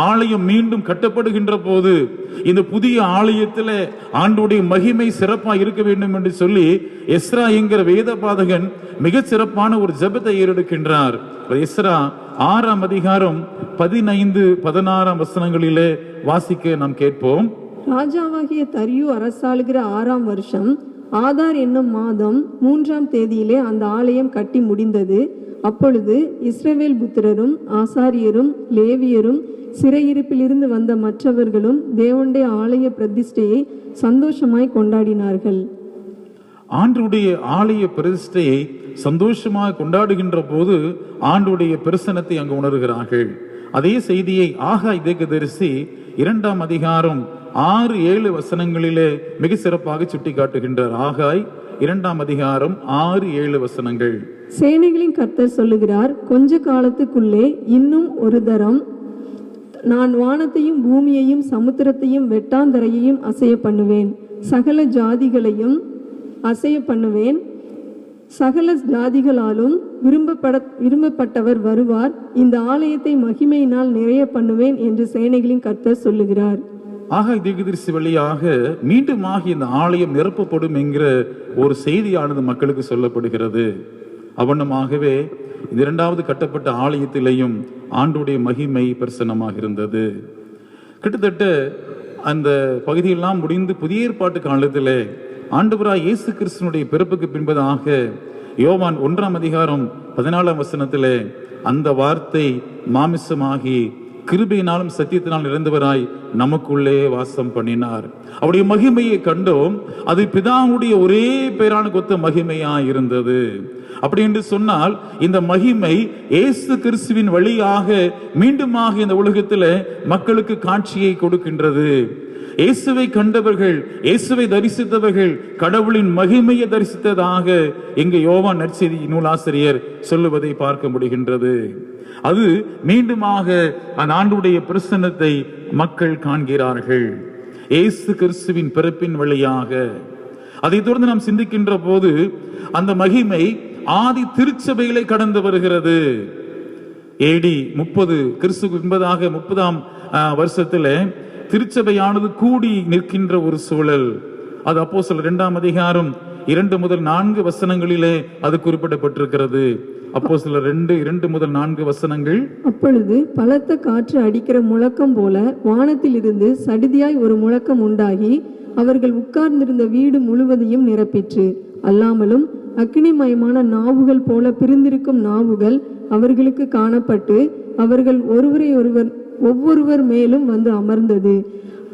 ஆலயம் மீண்டும் கட்டப்படுகின்ற போது இந்த புதிய ஆலயத்தில் ஆண்டவருடைய மகிமை சிறப்பா இருக்க வேண்டும் என்று சொல்லி எஸ்ரா என்கிற வேத பாதகன் மிக சிறப்பான ஒரு ஜெபத்தை ஏறெடுக்கின்றார். எஸ்ரா 6ஆம் அதிகாரம் 15-16 வசனங்களிலே வாசிக்க நாம் கேட்போம். ராஜாவாகிய தரியு அரசாளுகிற 6ஆம் வருஷம் ஆதார் என்னும் மாதம் 3ஆம் தேதியிலே அந்த ஆலயம் கட்டி முடிந்தது. அப்பொழுது இஸ்ரவேல் புத்திரரும் ஆசாரியரும் லேவியரும் சிறையிருப்பிலிருந்து வந்த மற்றவர்களும் தேவனுடைய ஆலய பிரதிஷ்டையை சந்தோஷமாய் கொண்டாடினார்கள். ஆண்டவருடைய ஆலய பிரதிஷ்டையை சந்தோஷமாக கொண்டாடுகின்ற போது ஆண்டவருடைய பிரசன்னத்தை அங்கு உணர்கிறார்கள். அதே செய்தியை ஆகாய் தீர்க்கதரிசி 2ஆம் அதிகாரம் 6-7 வசனங்களிலே மிக சிறப்பாக சுட்டி காட்டுகின்றார். ஆகாய் 2ஆம் அதிகாரம் 6-7 வசனங்கள். சேனைகளின் கர்த்தர் சொல்லுகிறார், கொஞ்ச காலத்துக்குள்ளே இன்னும் ஒரு தரம் நான் வானத்தையும் பூமியையும் சமுத்திரத்தையும் வெட்டாந்தரையையும் அசைய பண்ணுவேன், சகல ஜாதிகளையும் அசைய பண்ணுவேன். சகல ஜாதிகளாலும் விரும்பப்பட்டவர் வருவார். இந்த ஆலயத்தை மகிமையினால் நிறைய பண்ணுவேன் என்று சேனைகளின் கர்த்தர் சொல்லுகிறார். ஆகாய் தீர்க்கதரிசி வழியாக மீண்டுமாக இந்த ஆலயம் நிரப்பப்படும் என்கிற ஒரு செய்தியானது மக்களுக்கு சொல்லப்படுகிறது. அவனமாகவே இந்த 2வது கட்டப்பட்ட ஆலயத்திலேயும் ஆண்டவருடைய மகிமை பிரசன்னமாக இருந்தது. கிட்டத்தட்ட அந்த பகுதியெல்லாம் முடிந்து புதிய ஏற்பாட்டு காலத்திலே ஆண்டவராய் இயேசு கிறிஸ்துவினுடைய பிறப்புக்கு பின்பதாக யோவான் 1ஆம் அதிகாரம் 14ஆம் வசனத்திலே அந்த வார்த்தை மாமிசமாகி கிருபையினாலும் சத்தியத்தினால் நிறைந்தவராய் நமக்குள்ளே வாசம் பண்ணினார். அவருடைய மகிமையை கண்டோம். அது பிதாவுடைய ஒரே பேரான கொத்த மகிமையா இருந்தது. அப்படி என்று சொன்னால் இந்த மகிமை இயேசு கிறிஸ்துவின் வழியாக மீண்டுமாக இந்த உலகத்தில் மக்களுக்கு காட்சியை கொடுக்கின்றது. இயேசுவை கண்டவர்கள், இயேசுவை தரிசித்தவர்கள் கடவுளின் மகிமையை தரிசித்ததாக இங்கு யோவான் நற்செய்தி நூலாசிரியர் சொல்லுவதை பார்க்க முடிகின்றது. அது மீண்டுமாக அந்த ஆண்டுடைய பிரசன்னத்தை மக்கள் காண்கிறார்கள் இயேசு கிறிஸ்துவின் பிறப்பின் வழியாக. அதை தொடர்ந்து நாம் சிந்திக்கின்ற போது அந்த மகிமை ஆதி திருச்சபைகளை கடந்து வருகிறது. ஏடி 30 கிறிஸ்துவுக்கு முன்பதாக 30ஆம் வருஷத்துல திருச்சபையானது கூடி நிற்கின்ற ஒரு சூழல். அது அப்போஸ்தலர் 2ஆம் அதிகாரம் 2 முதல் 4 வசனங்களிலே அது குறிப்பிடப்பட்டிருக்கிறது. அப்போஸ்தலர் 2 முதல் 4 வசனங்கள். அப்பொழுது பலத்த காற்று அடிக்கிற முழக்கம் போல வானத்திலிருந்து சடிதியாய் ஒரு முழக்கம் உண்டாகி அவர்கள் உட்கார்ந்திருந்த வீடு முழுவதையும் நிரப்பிற்று. அல்லாமலும் அக்கினிமயமான நாவுகள் போல பிரிந்திருக்கும் நாவுகள் அவர்களுக்கு காணப்பட்டு அவர்கள் ஒவ்வொருவர் மேலும் வந்து அமர்ந்தது.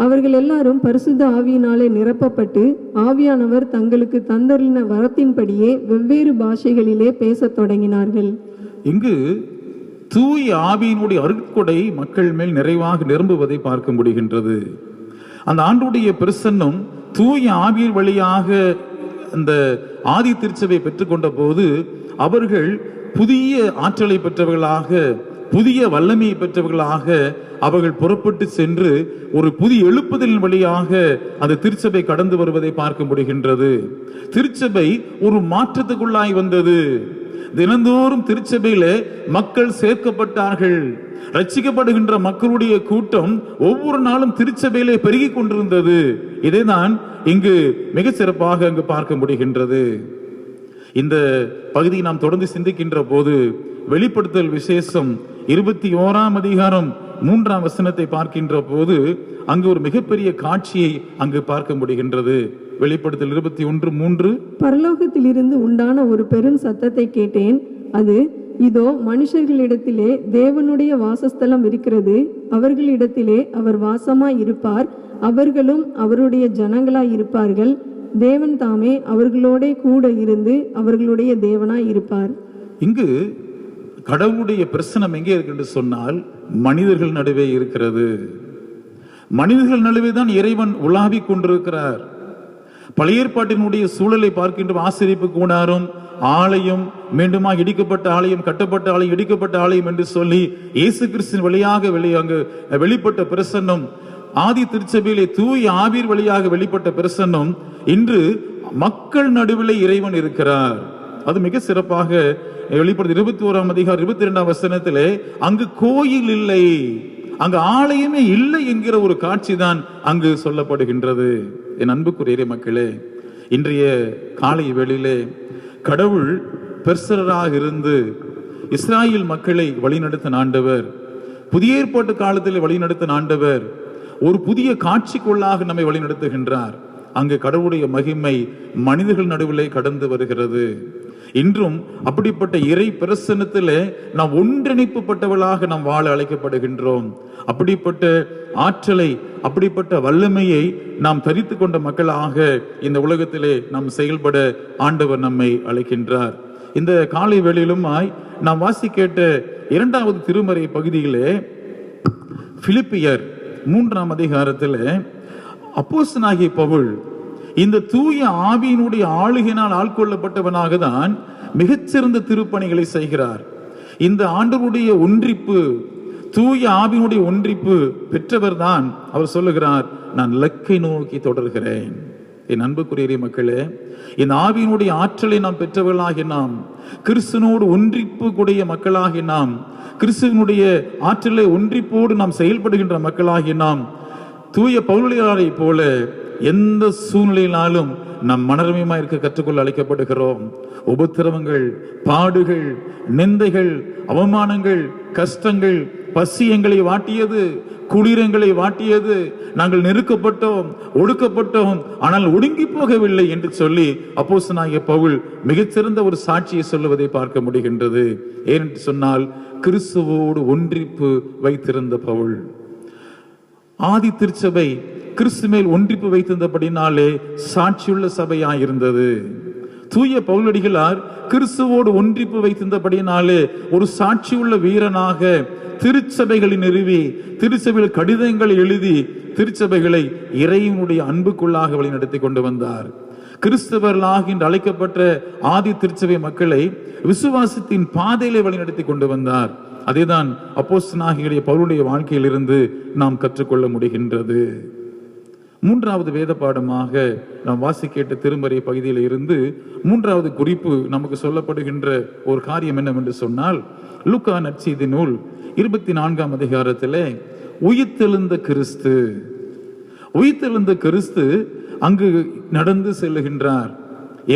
அவர்கள் எல்லாரும் பரிசுத்த ஆவியினாலே நிரப்பப்பட்டு ஆவியானவர் தங்களுக்கு தந்தருளின வரத்தின்படியே வெவ்வேறு பாஷைகளிலே பேசத் தொடங்கினார்கள். இங்கு தூய ஆவியினுடைய அருட்கொடை மக்கள் மேல் நிறைவாக நிரம்புவதை பார்க்க முடிகின்றது. அந்த ஆண்டுடைய பிரசன்னம் தூய ஆவியின் வழியாக அந்த ஆதி திருச்சபை பெற்றுக்கொண்ட போது அவர்கள் புதிய ஆற்றலை பெற்றவர்களாக, புதிய வல்லமையை பெற்றவர்களாக அவர்கள் புறப்பட்டு சென்று ஒரு புதிய எழுப்புதலின் வழியாக அந்த திருச்சபை கடந்து வருவதை பார்க்க முடிகின்றது. திருச்சபை ஒரு மாற்றத்துக்குள்ளாய் வந்தது. தினந்தோறும் திருச்சபையில மக்கள் சேர்க்கப்பட்டார்கள். ரட்சிக்கப்படுகின்ற மக்களுடைய கூட்டம் ஒவ்வொரு நாளும் திருச்சபையிலே பெருகி கொண்டிருந்தது. இதைதான் இங்கு மிக சிறப்பாக அங்கு பார்க்க முடிகின்றது. இந்த பகுதியை நாம் தொடர்ந்து சிந்திக்கின்ற போது வெளிப்படுத்தல் விசேஷம் 21ஆம் அதிகாரம் 3ஆம் வசனத்தை பார்க்கின்ற போது அங்கு ஒரு மிகப்பெரிய காட்சியை அங்கு பார்க்க முடிகின்றது. வெளிப்படுத்தல் 21:3. பரலோகத்திலிருந்து உண்டான ஒரு பெரும் சத்தத்தை கேட்டேன். அது, இதோ மனுஷர்களிடத்திலே தேவனுடைய வாசஸ்தலம் இருக்கிறது, அவர்களிடத்திலே அவர் வாசமாய் இருப்பார், அவர்களும் அவருடைய ஜனங்களாய் இருப்பார்கள், தேவன் தாமே அவர்களோட கூட இருந்து அவர்களுடைய தேவனாய் இருப்பார். இங்கு கடவுளுடைய பிரசனம் எங்கே இருக்கு என்று சொன்னால் மனிதர்கள் நடுவே இருக்கிறது. மனிதர்கள் நடுவே தான் இறைவன் உலாவிக் கொண்டிருக்கிறார். பழைய ஏற்பாட்டினுடைய சூழலை பார்க்கின்ற ஆசிரிப்பு கூடாரம், ஆலயம், மீண்டுமாக இடிக்கப்பட்ட ஆலயம், கட்டப்பட்ட ஆலயம், இடிக்கப்பட்ட ஆலயம் என்று சொல்லி இயேசு கிறிஸ்துவின் வழியாக வெளிப்பட்ட பிரசன்னம், ஆதி திருச்சபையிலே தூய ஆவிர் வழியாக வெளிப்பட்ட பிரசன்னம் இன்று மக்கள் நடுவில் இறைவன் இருக்கிறார். அது மிக சிறப்பாக வெளிப்படுத்த 21ஆம் அதிகாரம் 22ஆம் வசனத்திலே அங்கு கோயில் இல்லை, அங்கு ஆலயமே இல்லை என்கிற ஒரு காட்சி தான் அங்கு சொல்லப்படுகின்றது. என் அன்புக்குரிய மக்களே, இன்றைய காலை வேளையிலே கடவுள் பெர்சராக இருந்து இஸ்ராயேல் மக்களை வழிநடத்தின ஆண்டவர், புதிய ஏற்பாட்டு காலத்தில் வழிநடத்தின ஆண்டவர் ஒரு புதிய காட்சிக்குள்ளாக நம்மை வழிநடத்துகின்றார். அங்கு கடவுளுடைய மகிமை மனிதர்கள் நடுவிலே கடந்து வருகிறது. இன்றும் அப்படிப்பட்ட இறை பிரசன்னத்திலே நாம் ஒன்றிணைப்புப்பட்டவர்களாக நாம் வாழ அழைக்கப்படுகின்றோம். அப்படிப்பட்ட ஆற்றலை, அப்படிப்பட்ட வல்லமையை நாம் தரித்து கொண்ட மக்களாக இந்த உலகத்திலே நாம் செயல்பட ஆண்டவர் நம்மை அழைக்கின்றார். இந்த காலை வேளையிலும் நாம் வாசி கேட்ட 2வது திருமறை பகுதியிலே பிலிப்பியர் 3ஆம் அதிகாரத்தில் அப்போஸ்தலனாகிய பவுல் இந்த தூய ஆவியினுடைய ஆளுகையினால் ஆட்கொள்ளப்பட்டவனாக தான் மிகச்சிறந்த திருப்பணிகளை செய்கிறார். இந்த ஆண்டவருடைய ஒன்றிப்பு, தூய ஆவியினுடைய ஒன்றிப்பு பெற்றவர் தான் அவர் சொல்லுகிறார், நான் இலக்கை நோக்கி தொடர்கிறேன். என் அன்புக்குரிய மக்களே, இந்த ஆவியினுடைய ஆற்றலை நாம் பெற்றவர்களாகி நாம், கிறிஸ்துவோடு ஒன்றிப்பு கூடிய மக்களாகி நாம், கிறிஸ்துவனுடைய ஆற்றலை ஒன்றிப்போடு நாம் செயல்படுகின்ற மக்களாகி நாம், தூய பவுலியாரை போல எந்த சூழ்நிலையினாலும் நம் மனரமியமா இருக்க கற்றுக்கொள்ள அழைக்கப்படுகிறோம். உபத்திரவங்கள், பாடுகள், நிந்தைகள், அவமானங்கள், கஷ்டங்கள், பசி எங்களை வாட்டியது, குளிரங்களை வாட்டியது, நாங்கள் நெருக்கப்பட்டோம், ஒடுக்கப்பட்டோம், ஆனால் ஒடுங்கி போகவில்லை என்று சொல்லி அப்போஸ்தலனாகிய பவுல் மிகச்சிறந்த ஒரு சாட்சியை சொல்லுவதை பார்க்க முடிகின்றது. ஏனென்று சொன்னால் கிறிஸ்துவோடு ஒன்றிப்பு வைத்திருந்த பவுல். ஆதி திருச்சபை கிறிஸ்து மேல் ஒன்றிப்பு வைத்திருந்தபடினாலே சாட்சியுள்ள சபையாயிருந்தது. தூய பவுலடிகளார் கிறிஸ்துவோடு ஒன்றிப்பு வைத்திருந்தபடியினாலே ஒரு சாட்சியுள்ள வீரனாக திருச்சபைகளை நிறுவி, திருச்சபையில் கடிதங்களை எழுதி, திருச்சபைகளை இறைவனுடைய அன்புக்குள்ளாக வழிநடத்தி கொண்டு வந்தார். கிறிஸ்தவர்களாக என்று அழைக்கப்பட்ட ஆதி திருச்சபை மக்களை விசுவாசத்தின் பாதையிலே வழிநடத்தி கொண்டு வந்தார். அதேதான் அப்போஸ்தலனாகிய பவுலுடைய வாழ்க்கையிலிருந்து நாம் கற்றுக்கொள்ள முடிகின்றது. மூன்றாவது வேத பாடமாக நாம் வாசிக்கேட்ட திருமறை பகுதியில் இருந்து மூன்றாவது குறிப்பு நமக்கு சொல்லப்படுகின்ற ஒரு காரியம் என்னவென்று சொன்னால், லூக்கா நற்செய்தி நூல் 24ஆம் அதிகாரத்திலே உயிர்த்தெழுந்த கிறிஸ்து, உயிர்த்தெழுந்த கிறிஸ்து அங்கு நடந்து செல்லுகின்றார்.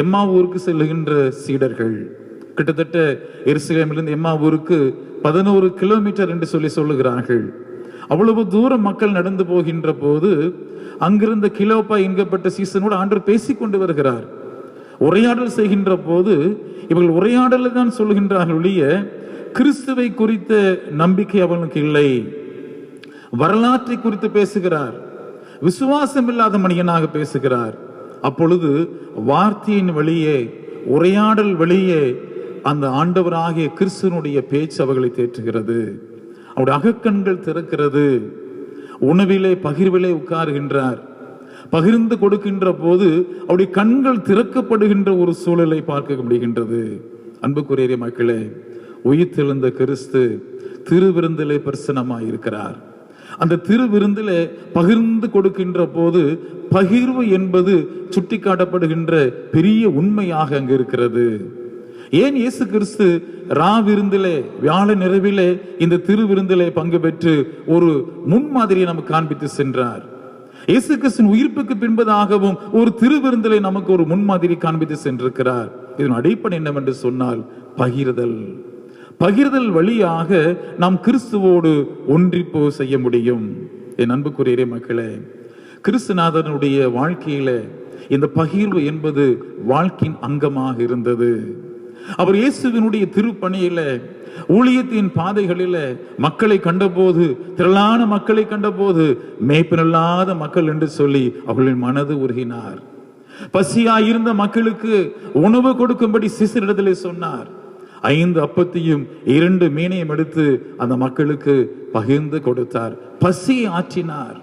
எம்மாவூருக்கு செல்லுகின்ற சீடர்கள் கிட்டத்தட்ட எருசலேமிலிருந்து எம்மாவூருக்கு 11 கிலோமீட்டர் என்று சொல்லுகிறார்கள். அவ்வளவு தூரம் மக்கள் நடந்து போகின்ற போது அங்கிருந்த கிலோப்பா என்கப்பட்ட சீசனோடு ஆண்டவர் பேசிக் கொண்டு வருகிறார். உரையாடல் செய்கின்ற போது இவர்கள் உரையாடலை தான் சொல்லுகின்றார்கள் ஒழிய கிறிஸ்துவை குறித்த நம்பிக்கை அவர்களுக்கு இல்லை. வரலாற்றை குறித்து பேசுகிறார், விசுவாசம் இல்லாத மனிதனாக பேசுகிறார். அப்பொழுது வார்த்தையின் வழியே, உரையாடல் வழியே அந்த ஆண்டவராகிய கிறிஸ்துவனுடைய பேச்சு அவர்களை தேற்றுகிறது. அவருடைய அகக்கண்கள் திறக்கிறது. உணவிலே பகிர்விலே உட்காருகின்றார். பகிர்ந்து கொடுக்கின்ற போது அவருடைய கண்கள் திறக்கப்படுகின்ற ஒரு சூழலை பார்க்க முடிகின்றது. அன்புக்குரிய மக்களே, உயிர்த்தெழுந்த கிறிஸ்து திருவிருந்திலே பிரசன்னமாயிருக்கிறார். அந்த திருவிருந்திலே பகிர்ந்து கொடுக்கின்ற போது பகிர்வு என்பது சுட்டிக்காட்டப்படுகின்ற பெரிய உண்மையாக அங்கு இருக்கிறது. ஏன் இயேசு கிறிஸ்து ராவிருந்திலே, வியாழ நிறைவிலே இந்த திருவிருந்திலே பங்கு பெற்று ஒரு முன்மாதிரியை நமக்கு காண்பித்து சென்றார். இயேசு கிறிஸ்துவின் உயிர்ப்புக்கு பின்பதாகவும் ஒரு திருவிருந்திலே நமக்கு ஒரு முன்மாதிரி காண்பித்து சென்றிருக்கிறார். இதன் அடிப்படை என்னவென்று சொன்னால் பகிர்தல். பகிர்தல் வழியாக நாம் கிறிஸ்துவோடு ஒன்றிப்பு செய்ய முடியும். என் அன்புக்குரிய மக்களே, கிறிஸ்துநாதனுடைய வாழ்க்கையில இந்த பகிர்வு என்பது வாழ்க்கையின் அங்கமாக இருந்தது. அவர் இயேசுவினுடைய திருப்பணியில, ஊழியத்தின் பாதைகளில மக்களை கண்டபோது, திரளான மக்களை கண்டபோது மேய்ப்பனில்லாத மக்கள் என்று சொல்லி அவர்களின் மனது உருகினார். பசியாயிருந்த மக்களுக்கு உணவு கொடுக்கும்படி சீசரிடத்திலே சொன்னார். 5 அப்பத்தையும் 2 மீனையும் எடுத்து அந்த மக்களுக்கு பகிர்ந்து கொடுத்தார். பசியை ஆற்றினார்.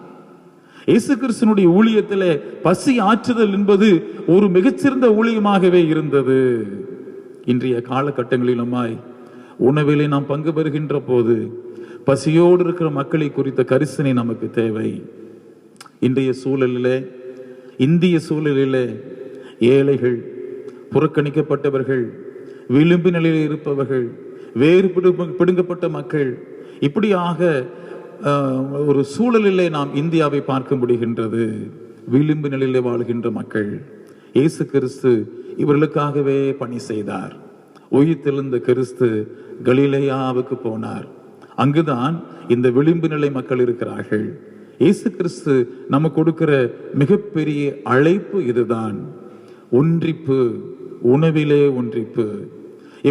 இயேசு கிறிஸ்துவினுடைய ஊழியத்திலே பசி ஆற்றுதல் என்பது ஒரு மிகச்சிறந்த ஊழியமாகவே இருந்தது. இன்றைய காலகட்டங்களிலுமாய் உணவிலே நாம் பங்கு பெறுகின்ற போது பசியோடு இருக்கிற மக்களை குறித்த கரிசனை நமக்கு தேவை. இன்றைய சூழலிலே, இந்திய சூழலிலே ஏழைகள், புறக்கணிக்கப்பட்டவர்கள், விளிம்பு நிலையில் இருப்பவர்கள், வேறு பிடுங்கப்பட்ட மக்கள், இப்படியாக ஒரு சூழலிலே நாம் இந்தியாவை பார்க்க முடிகின்றது. விளிம்பு நிலையிலே வாழ்கின்ற மக்கள், இயேசு கிறிஸ்து இவர்களுக்காகவே பணி செய்தார். உயிர்த்தெழுந்த கிறிஸ்து கலிலேயாவுக்கு போனார். அங்குதான் இந்த விளிம்பு நிலை மக்கள் இருக்கிறார்கள். இயேசு கிறிஸ்து நமக்கு கொடுக்கிற மிகப்பெரிய அழைப்பு இதுதான், ஒன்றிப்பு, உணவிலே ஒன்றிப்பு.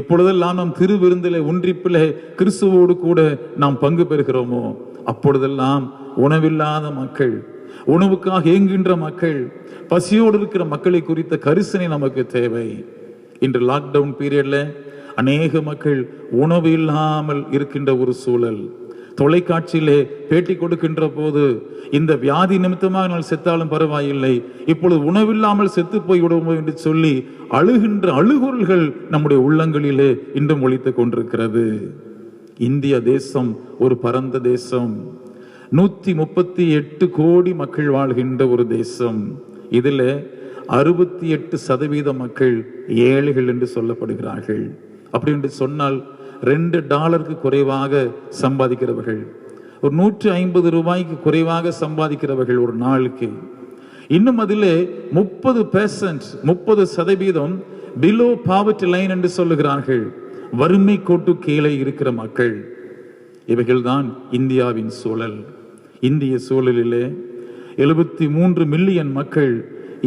எப்பொழுதெல்லாம் நாம் திருவிருந்திலே ஒன்றிப்பிலே கிறிஸ்துவோடு கூட நாம் பங்கு பெறுகிறோமோ அப்பொழுதெல்லாம் உணவில்லாத மக்கள், உணவுக்காக ஏங்குகின்ற மக்கள், பசியோடு இருக்கிற மக்களை குறித்த கரிசனை நமக்கு தேவை. இன்று லாக்டவுன் பீரியட்ல அநேக மக்கள் உணவு இல்லாமல் இருக்கின்ற ஒரு சூழல். தொலைக்காட்சியிலே பேட்டி கொடுக்கின்ற போது இந்த வியாதி நிமித்தமாக நான் செத்தாலும் பரவாயில்லை, இப்பொழுது உணவில்லாமல் செத்து போய் விடுவோம் என்று சொல்லி அழுகின்ற அழுகுரல்கள் நம்முடைய உள்ளங்களிலே இன்றும் ஒலித்துக் கொண்டிருக்கிறது. இந்திய தேசம் ஒரு பரந்த தேசம். 138 கோடி மக்கள் வாழ்கின்ற ஒரு தேசம். இதில் 68% மக்கள் ஏழைகள் என்று சொல்லப்படுகிறார்கள். அப்படி என்று சொன்னால் $2 குறைவாக சம்பாதிக்கிறவர்கள், ஒரு 150 ரூபாய்க்கு குறைவாக சம்பாதிக்கிறவர்கள் ஒரு நாளுக்கு. இன்னும் அதில் 30% பிலோ பாவர்ட்டி லைன் என்று சொல்லுகிறார்கள், வறுமை கோட்டு கீழே இருக்கிற மக்கள். இவைகள்தான் இந்தியாவின் சூழல். இந்திய சூழலிலே 73 மில்லியன் மக்கள்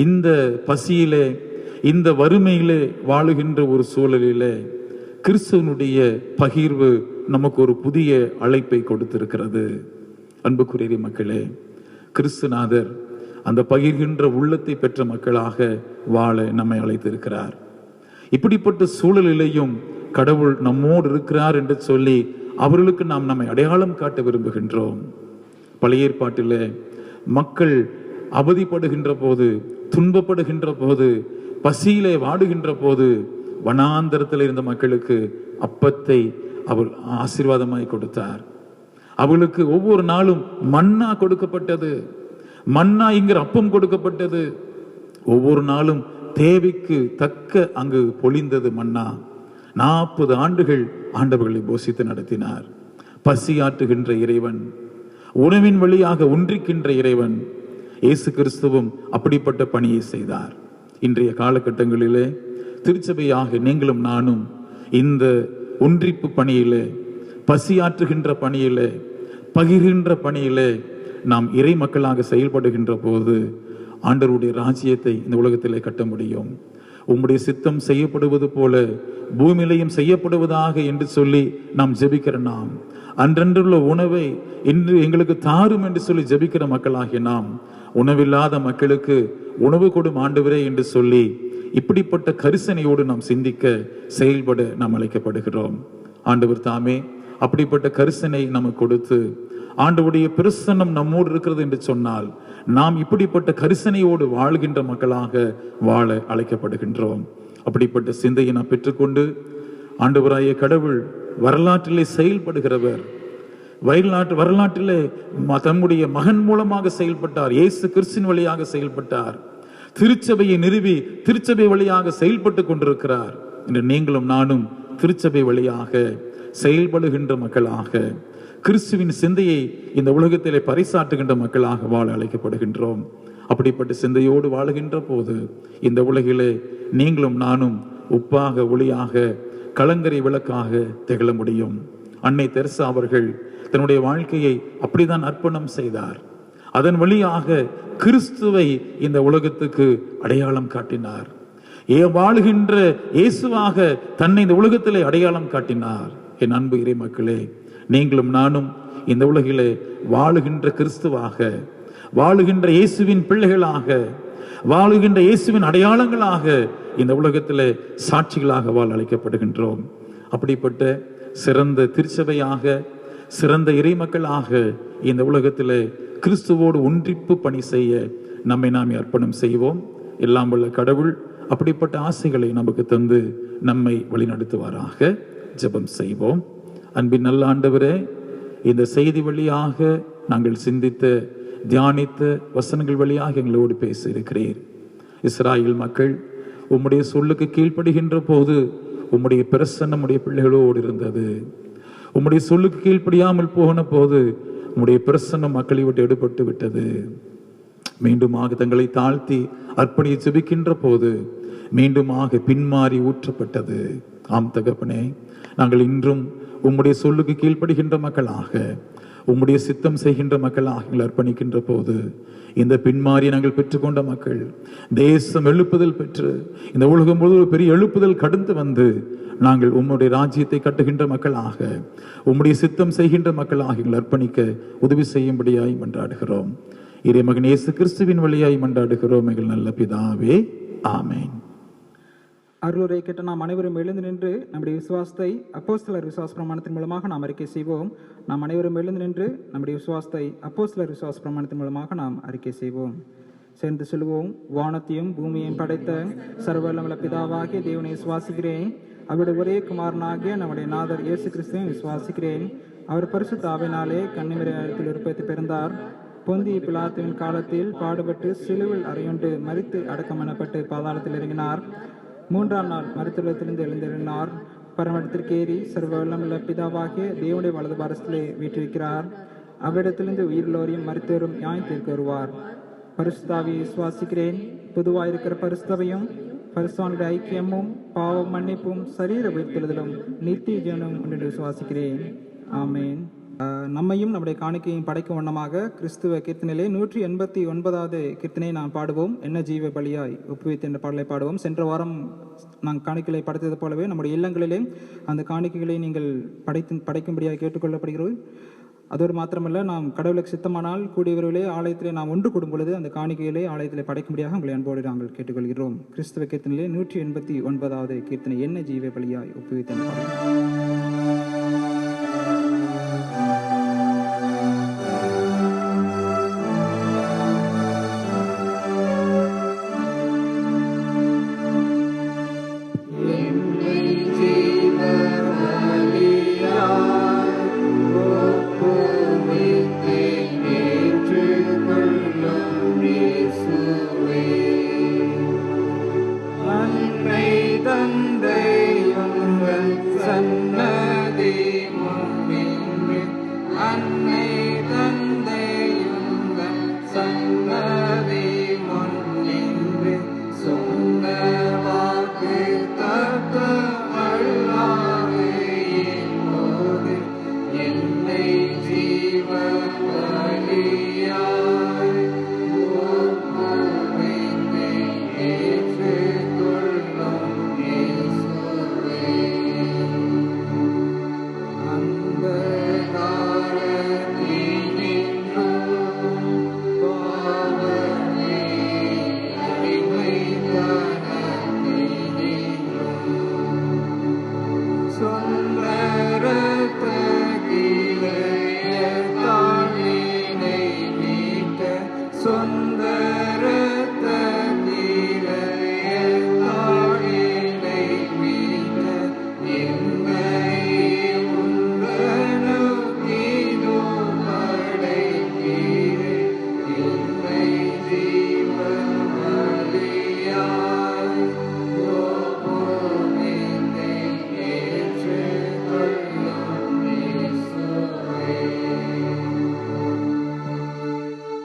இந்த பசியிலே, இந்த வறுமையிலே வாழுகின்ற ஒரு சூழலிலே கிறிஸ்துவனுடைய பகிர்வு நமக்கு ஒரு புதிய அழைப்பை கொடுத்திருக்கிறது. அன்புக்குரிய மக்களே, கிறிஸ்துநாதர் அந்த பகிர்கின்ற உள்ளத்தை பெற்ற மக்களாக வாழ நம்மை அழைத்திருக்கிறார். இப்படிப்பட்ட சூழலிலேயும் கடவுள் நம்மோடு இருக்கிறார் என்று சொல்லி அவர்களுக்கு நாம் நம்மை அடையாளம் காட்ட விரும்புகின்றோம். பழைய ஏற்பாட்டிலே மக்கள் அவதிப்படுகின்ற போது, துன்பப்படுகின்ற போது, பசியிலே வாடுகின்ற போது வனாந்தரத்தில் இருந்த மக்களுக்கு அப்பத்தை அவர் ஆசீர்வாதமாய் கொடுத்தார். அவளுக்கு ஒவ்வொரு நாளும் மன்னா கொடுக்கப்பட்டது. மன்னா என்கிற அப்பம் கொடுக்கப்பட்டது. ஒவ்வொரு நாளும் தேவைக்கு தக்க அங்கு பொழிந்தது மன்னா. 40 ஆண்டுகள் ஆண்டவர்களை போஷித்து நடத்தினார். பசியாற்றுகின்ற இறைவன், உணவின் வழியாக ஒன்றிக்கின்ற இறைவன் இயேசு கிறிஸ்துவும் அப்படிப்பட்ட பணியை செய்தார். இன்றைய காலகட்டங்களிலே திருச்சபையாக நீங்களும் நானும் இந்த ஒன்றிப்பு பணியிலே, பசியாற்றுகின்ற பணியிலே, பகிர்கின்ற பணியிலே நாம் இறை மக்களாக செயல்படுகின்ற போது ஆண்டவருடைய ராஜ்யத்தை இந்த உலகத்திலே கட்ட முடியும். உம்முடைய சித்தம் செய்யப்படுவது போல பூமியிலையும் செய்யப்படுவதாக என்று சொல்லி நாம் ஜெபிக்கிற நாம், அன்றன்றுள்ள உணவை இன்று எங்களுக்கு தாரும் என்று சொல்லி ஜெபிக்கிற மக்களாகிய நாம், உணவில்லாத மக்களுக்கு உணவு கொடும் ஆண்டவரே என்று சொல்லி இப்படிப்பட்ட கரிசனையோடு நாம் சிந்திக்க செயல்பட நாம் அழைக்கப்படுகிறோம். ஆண்டவர் தாமே அப்படிப்பட்ட கரிசனை நமக்கு கொடுத்து, ஆண்டவருடைய பிரசன்னம் நம்மோடு இருக்கிறது என்று சொன்னால் நாம் இப்படிப்பட்ட கரிசனையோடு வாழ்கின்ற மக்களாக வாழ அழைக்கப்படுகின்றோம். அப்படிப்பட்ட சிந்தையை நாம் பெற்றுக்கொண்டு ஆண்டவராய கடவுள் வரலாற்றிலே செயல்படுகிறவர். வரலாற்றிலே தம்முடைய மகன் மூலமாக செயல்பட்டார். இயேசு கிறிஸ்துவின் வழியாக செயல்பட்டார். திருச்சபையை நிறுவி திருச்சபை வழியாக செயல்பட்டு கொண்டிருக்கிறார். என்று நீங்களும் நானும் திருச்சபை வழியாக செயல்படுகின்ற மக்களாக, கிறிஸ்துவின் சிந்தையை இந்த உலகத்திலே பறைசாற்றுகின்ற மக்களாக வாழ அழைக்கப்படுகின்றோம். அப்படிப்பட்ட சிந்தையோடு வாழுகின்ற போது இந்த உலகிலே நீங்களும் நானும் உப்பாக, ஒளியாக, கலங்கரை விளக்காக திகழ முடியும். அன்னை தெரசா அவர்கள் தன்னுடைய வாழ்க்கையை அப்படிதான் அர்ப்பணம் செய்தார். அதன் வழியாக கிறிஸ்துவை இந்த உலகத்துக்கு அடையாளம் காட்டினார். வாழுகின்ற இயேசுவாக தன்னை இந்த உலகத்திலே அடையாளம் காட்டினார். என் அன்பு இறை மக்களே, நீங்களும் நானும் இந்த உலகிலே வாழுகின்ற கிறிஸ்துவாக, வாழுகின்ற இயேசுவின் பிள்ளைகளாக, வாழுகின்ற இயேசுவின் அடையாளங்களாக இந்த உலகத்திலே சாட்சிகளாக வாழ அழைக்கப்படுகின்றோம். அப்படிப்பட்ட சிறந்த திருச்சபையாக, சிறந்த இறை மக்களாக இந்த உலகத்திலே கிறிஸ்துவோடு ஒன்றிப்பு பணி செய்ய நம்மை நாம் அர்ப்பணம் செய்வோம். எல்லாம் வல்ல கடவுள் அப்படிப்பட்ட ஆசைகளை நமக்கு தந்து நம்மை வழிநடத்துவாராக. ஜெபம் செய்வோம். அன்பின் நல்ல ஆண்டவரே, இந்த செய்தி வழியாக நாங்கள் சிந்தித்த, தியானித்த வசனங்கள் வழியாக எங்களோடு பேச இருக்கிறீர். இஸ்ராயேல் மக்கள் உம்முடைய சொல்லுக்கு கீழ்ப்படுகின்ற போது உம்முடைய பிரசன்னம் உடைய பிள்ளைகளோடு இருந்தது. உம்முடைய சொல்லுக்கு கீழ்ப்படியாமல் போன போது உம்முடைய பிரசன்னம் மக்களை விட்டு எடுபட்டு விட்டது. மீண்டுமாக தங்களை தாழ்த்தி அர்ப்பணியை ஜெபிக்கின்ற போது மீண்டுமாக பின்மாறி ஊற்றப்பட்டது. ஆம் தகப்பனே, நாங்கள் இன்றும் உம்முடைய சொல்லுக்கு கீழ்ப்படுகின்ற மக்களாக, உம்முடைய சித்தம் செய்கின்ற மக்களாக எங்கள் அர்ப்பணிக்கின்ற போது இந்த பின்மாறி நாங்கள் பெற்றுக்கொண்ட மக்கள் தேசம் எழுப்புதல் பெற்று இந்த உலகம் முழுவதும் பெரிய எழுப்புதல் கடந்து வந்து நாங்கள் உம்முடைய ராஜ்யத்தை கட்டுகின்ற மக்களாக, உம்முடைய சித்தம் செய்கின்ற மக்களாக எங்கள் அர்ப்பணிக்க உதவி செய்யும்படியாய் மன்றாடுகிறோம். இறைமகன் இயேசு கிறிஸ்துவின் வழியாய் மன்றாடுகிறோம் எங்கள் நல்ல பிதாவே, ஆமென். அருளுரை கேட்ட நாம் அனைவரும் எழுந்து நின்று நம்முடைய விசுவாசத்தை அப்போஸ்தலர் விசுவாச பிரமாணத்தின் மூலமாக நாம் அறிக்கை செய்வோம். நாம் அனைவரும் எழுந்து நின்று நம்முடைய விசுவாசத்தை அப்போஸ்தலர் விசுவாச பிரமாணத்தின் மூலமாக நாம் அறிக்கை செய்வோம். சேர்ந்து சொல்லுவோம். வானத்தையும் பூமியையும் படைத்த சர்வவல்லமையுள்ள பிதாவாகிய தேவனை விசுவாசிக்கிறேன். அவருடைய ஒரே குமாரனாகிய நம்முடைய நாதர் இயேசு கிறிஸ்துவை விசுவாசிக்கிறேன். அவர் பரிசுத்த ஆவியினாலே கன்னிமரியாத்தில் உற்பத்தி பிறந்தார். பொந்திய பிலாத்துவின் காலத்தில் பாடுபட்டு சிலுவில் அறையுண்டு மரித்து அடக்கம் எனப்பட்டு பாதாளத்தில் இறங்கினார். 3ஆம் நாள் மருத்துவத்திலிருந்து எழுந்திருந்தார். பரமடத்திற்கேறி சர்வ வல்லமுள்ள பிதாவாகிய தேவனுடைய வலது பாரசத்திலே வீற்றிருக்கிறார். அவ்விடத்திலிருந்து உயிருள்ளோரையும் மருத்துவரும் நியாயத்திற்கு வருவார். பரிசுத்தாவியை விசுவாசிக்கிறேன். பொதுவாயிருக்கிற பரிசுத்தவையும் பரிசுத்தவான்களுடைய ஐக்கியமும் பாவ மன்னிப்பும் சரீர உயிர்த்தெழுதலும் நித்திய ஜீவனும் என்று விசுவாசிக்கிறேன். ஆமேன். நம்மையும் நம்முடைய காணிக்கையும் படைக்கும் வண்ணமாக கிறிஸ்துவ கீர்த்தனையிலே 189வது கீர்த்தனை நாம் பாடுவோம். என்ன ஜீவ பலியாய் ஒப்புவித்து என்ற பாடலை பாடுவோம். சென்ற வாரம் நாங்கள் காணிக்கைகளை படைத்தது போலவே நம்முடைய இல்லங்களிலே அந்த காணிக்கைகளை நீங்கள் படைக்கும்படியாக கேட்டுக்கொள்ளப்படுகிறோம். அதோடு மாத்திரமல்ல, நாம் கடவுளுக்கு சித்தமானால் கூடிய விரைவிலே ஆலயத்திலே நாம் ஒன்று கூடும் பொழுது அந்த காணிக்கைகளை ஆலயத்திலே படைக்கும்படியாக உங்களை அன்போடு நாங்கள் கேட்டுக்கொள்கிறோம். கிறிஸ்துவ கீர்த்தனையிலே 189வது கீர்த்தனை, என்ன ஜீவ பலியாய் ஒப்புவித்தேன்.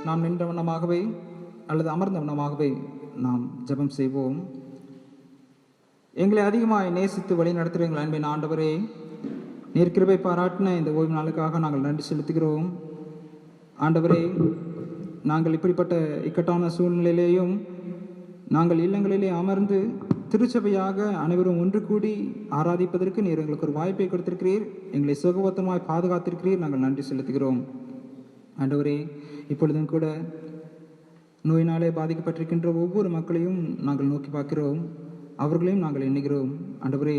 நாம் நின்ற வண்ணமாகவே அல்லது அமர்ந்த வண்ணமாகவே நாம் ஜெபம் செய்வோம். எங்களை அதிகமாய் நேசித்து வழி நடத்துகிற எங்கள் அன்பின் ஆண்டவரே, நீர் கிருபை பாராட்டின இந்த ஓய்வு நாளுக்காக நாங்கள் நன்றி செலுத்துகிறோம். ஆண்டவரே, நாங்கள் இப்படிப்பட்ட இக்கட்டான சூழ்நிலையிலேயும் நாங்கள் இல்லங்களிலே அமர்ந்து திருச்சபையாக அனைவரும் ஒன்று கூடி ஆராதிப்பதற்கு நீர் எங்களுக்கு ஒரு வாய்ப்பை கொடுத்திருக்கிறீர். எங்களை சுகபத்தமாய் பாதுகாத்திருக்கிறீர். நாங்கள் நன்றி செலுத்துகிறோம். ஆண்டவரே, இப்பொழுதும் கூட நோயினாலே பாதிக்கப்பட்டிருக்கின்ற ஒவ்வொரு மக்களையும் நாங்கள் நோக்கி பார்க்கிறோம். அவர்களையும் நாங்கள் எண்ணுகிறோம். ஆண்டவரே,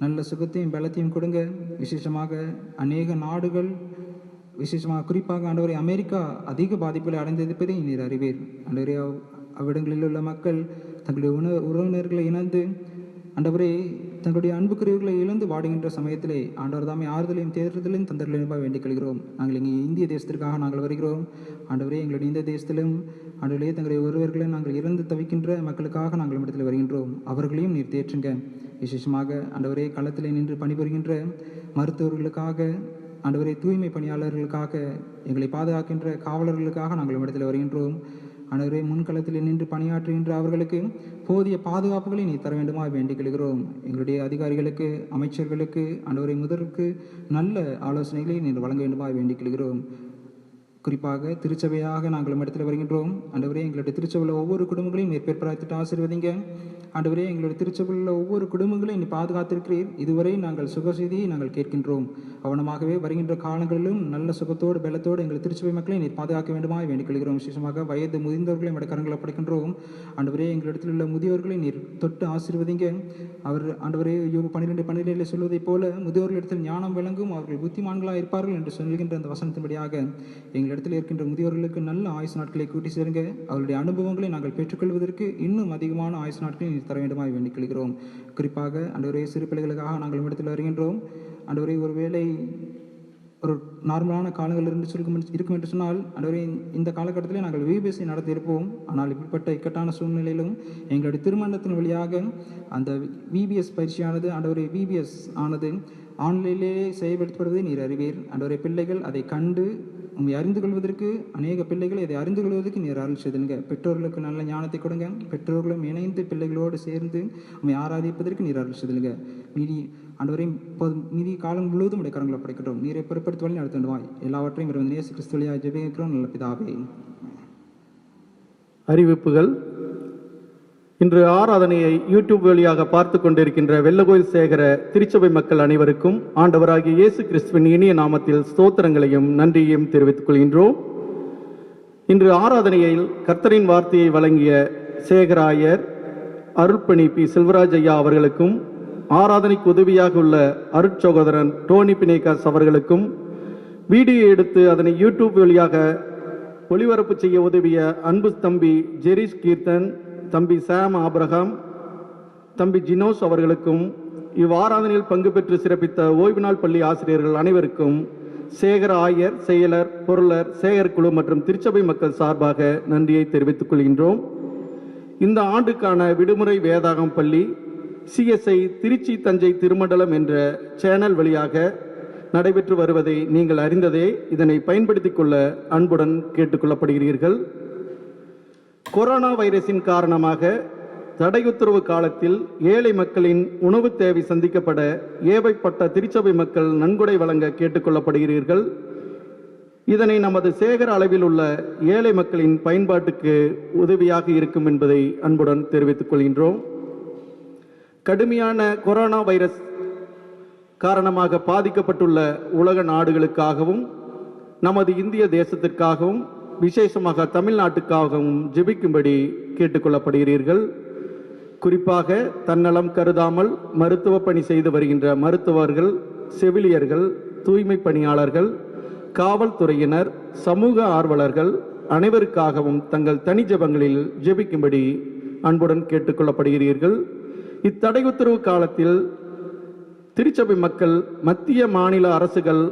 நல்ல சுகத்தையும் பலத்தையும் கொடுங்க. விசேஷமாக அநேக நாடுகள், விசேஷமாக குறிப்பாக ஆண்டவரே அமெரிக்கா அதிக பாதிப்புகளை அடைந்திருப்பதை நீர் அறிவீர். ஆண்டவரே, அவ்விடங்களில் உள்ள மக்கள் தங்களுடைய உறவினர்களை இழந்து, ஆண்டவரே தங்களுடைய அன்புக்குரியவர்களை இழந்து வாடுகின்ற சமயத்திலே ஆண்டவர் தாமே ஆறுதலையும் தேர்தலையும் தந்தர்களையும் வேண்டிக் கொள்கிறோம். நாங்கள் இங்கே இந்திய தேசத்திற்காக நாங்கள் வருகிறோம். ஆண்டவரே, எங்களுடைய இந்த தேசத்திலும் ஆண்டவரே தங்களுடைய ஒருவர்களை நாங்கள் இறந்து தவிக்கின்ற மக்களுக்காக நாங்கள் இடத்தில் வருகின்றோம். அவர்களையும் நீர் தேற்றுங்க. விசேஷமாக ஆண்டவரே களத்திலே நின்று பணிபுரிகின்ற மருத்துவர்களுக்காக, ஆண்டவரே தூய்மை பணியாளர்களுக்காக, எங்களை பாதுகாக்கின்ற காவலர்களுக்காக நாங்கள் இடத்தில் வருகின்றோம். ஆண்டவரே, முன்களத்தில் நின்று பணியாற்றுகின்ற அவர்களுக்கு போதிய பாதுகாப்புகளை நீ தர வேண்டுமா வேண்டிக் கொள்கிறோம். எங்களுடைய அதிகாரிகளுக்கு, அமைச்சர்களுக்கு, ஆண்டவரே முதற்கு நல்ல ஆலோசனைகளை நீர் வழங்க வேண்டுமா வேண்டிக் கொள்கிறோம். குறிப்பாக திருச்சபையாக நாங்கள் இடத்துல வருகின்றோம். ஆண்டவரே, எங்களுடைய திருச்சபையில் ஒவ்வொரு குடும்பங்களையும் நீர் பெற்றாய்த்துட்டு ஆசீர்வதிங்க. ஆண்டவரே, எங்களுடைய திருச்சபையில் ஒவ்வொரு குடும்பங்களையும் நீ பாதுகாத்திருக்கிறீர். இதுவரை நாங்கள் சுக செய்தியை நாங்கள் கேட்கின்றோம். அவனமாகவே வருகின்ற காலங்களிலும் நல்ல சுகத்தோடு பலத்தோடு எங்கள் திருச்சபை மக்களை நீர் பாதுகாக்க வேண்டுமா வேண்டிக் கொள்கிறோம். விசேஷமாக வயது முதிர்ந்தவர்களை கரங்களை படைக்கின்றோம். ஆண்டவரே, எங்களிடத்தில் உள்ள முதியோர்களை நீர் தொட்டு ஆசீர்வதிங்க. அவர் ஆண்டவரே 12:12 சொல்வதைப் போல முதியோர்களிடத்தில் ஞானம் விளங்கும், அவர்கள் புத்திமான்களாக இருப்பார்கள் என்று சொல்கின்ற அந்த வசனத்தின்படியாக எங்களிடத்தில் இருக்கின்ற முதியோர்களுக்கு நல்ல ஆயுசு நாட்களை கூட்டி சேருங்க. அவருடைய அனுபவங்களை நாங்கள் பெற்றுக்கொள்வதற்கு இன்னும் அதிகமான ஆயுசு நாட்களை நீர் தர வேண்டுமா வேண்டிக் கொள்கிறோம். குறிப்பாக ஆண்டவரே சிறு பிள்ளைகளுக்காக நாங்கள் இடத்தில் வருகின்றோம். ஆண்டவரே, ஒருவேளை ஒரு நார்மலான காலங்கள் இருக்கும் என்று சொன்னால் ஆண்டவரே இந்த காலகட்டத்திலே நாங்கள் விபிஎஸ்ஐ நடத்தியிருப்போம். ஆனால் இப்படிப்பட்ட இக்கட்டான சூழ்நிலையிலும் எங்களுடைய திருமணத்தின் வழியாக அந்த விபிஎஸ் பயிற்சியானது, ஆண்டவரே விபிஎஸ் ஆனது ஆன்லைனிலேயே செயல்படுத்தப்படுவதை நீர் அறிவீர். ஆண்டவரே, பிள்ளைகள் அதை கண்டு உண்மை அறிந்து கொள்வதற்கு, அநேக பிள்ளைகளை இதை அறிந்து கொள்வதற்கு நீர் அருள் செய்துங்க. பெற்றோர்களுக்கு நல்ல ஞானத்தை கொடுங்க. பெற்றோர்களும் இணைந்து பிள்ளைகளோடு சேர்ந்து உண்மை ஆராதிப்பதற்கு நீர் அருள் செய்துங்க. மீதி ஆண்டவரை மீதி காலம் முழுவதும் உடைய கரங்களை படைக்கிறோம். நீரை பொறுப்படுத்தி வழி நடத்துவாய். எல்லாவற்றையும் இறைவன் இயேசு கிறிஸ்து வழியாக ஜெபிக்கிறோம் நல்ல பிதாவே. அறிவிப்புகள். இன்று ஆராதனையை யூடியூப் வழியாக பார்த்து கொண்டிருக்கின்ற வெள்ளகோயில் சேகர திருச்சபை மக்கள் அனைவருக்கும் ஆண்டவராகிய இயேசு கிறிஸ்துவின் இனிய நாமத்தில் ஸ்தோத்திரங்களையும் நன்றியையும் தெரிவித்துக் கொள்கின்றோம். இன்று ஆராதனையில் கர்த்தரின் வார்த்தையை வழங்கிய சேகராயர், அருள்பணி பி செல்வராஜ் ஐயா அவர்களுக்கும், ஆராதனைக்கு உதவியாக உள்ள அருட்சகோதரன் டோனி பினேகாஸ் அவர்களுக்கும், வீடியோ எடுத்து அதனை யூடியூப் வழியாக ஒளிபரப்பு செய்ய உதவிய அன்பு தம்பி ஜெரிஷ் கீர்த்தன், தம்பி சாம் ஆபிரகாம், தம்பி ஜினோஸ் அவர்களுக்கும், இவ்வாராதனையில் பங்கு பெற்று சிறப்பித்த ஓய்வு நாள் பள்ளி ஆசிரியர்கள் அனைவருக்கும் சேகர ஆயர், செயலர், பொருளர், சேகர் குழு மற்றும் திருச்சபை மக்கள் சார்பாக நன்றியை தெரிவித்துக் கொள்கின்றோம். இந்த ஆண்டுக்கான விடுமுறை வேதாகம் பள்ளி CSI திருச்சி தஞ்சை திருமண்டலம் என்ற சேனல் வழியாக நடைபெற்று வருவதை நீங்கள் அறிந்ததே. இதனை பயன்படுத்திக் கொள்ள அன்புடன் கேட்டுக்கொள்ளப்படுகிறீர்கள். கொரோனா வைரஸின் காரணமாக தடையுத்தரவு காலத்தில் ஏழை மக்களின் உணவு தேவை சந்திக்கப்பட ஏவைப்பட்ட திருச்சபை மக்கள் நன்கொடை வழங்க கேட்டுக்கொள்ளப்படுகிறீர்கள். இதனை நமது சேகர அளவில் உள்ள ஏழை மக்களின் பயன்பாட்டுக்கு உதவியாக இருக்கும் என்பதை அன்புடன் தெரிவித்துக் கொள்கின்றோம். கடுமையான கொரோனா வைரஸ் காரணமாக பாதிக்கப்பட்டுள்ள உலக நாடுகளுக்காகவும் நமது இந்திய தேசத்திற்காகவும் விசேஷமாக தமிழ்நாட்டுக்காகவும் ஜெபிக்கும்படி கேட்டுக்கொள்ளப்படுகிறீர்கள். குறிப்பாக தன்னலம் கருதாமல் மருத்துவ பணி செய்து வருகின்ற மருத்துவர்கள், செவிலியர்கள், தூய்மை பணியாளர்கள், காவல்துறையினர், சமூக ஆர்வலர்கள் அனைவருக்காகவும் தங்கள் தனி ஜெபங்களில் ஜெபிக்கும்படி அன்புடன் கேட்டுக்கொள்ளப்படுகிறீர்கள். இத்தடை உத்தரவு காலத்தில் திருச்சபை மக்கள் மத்திய மாநில அரசுகள்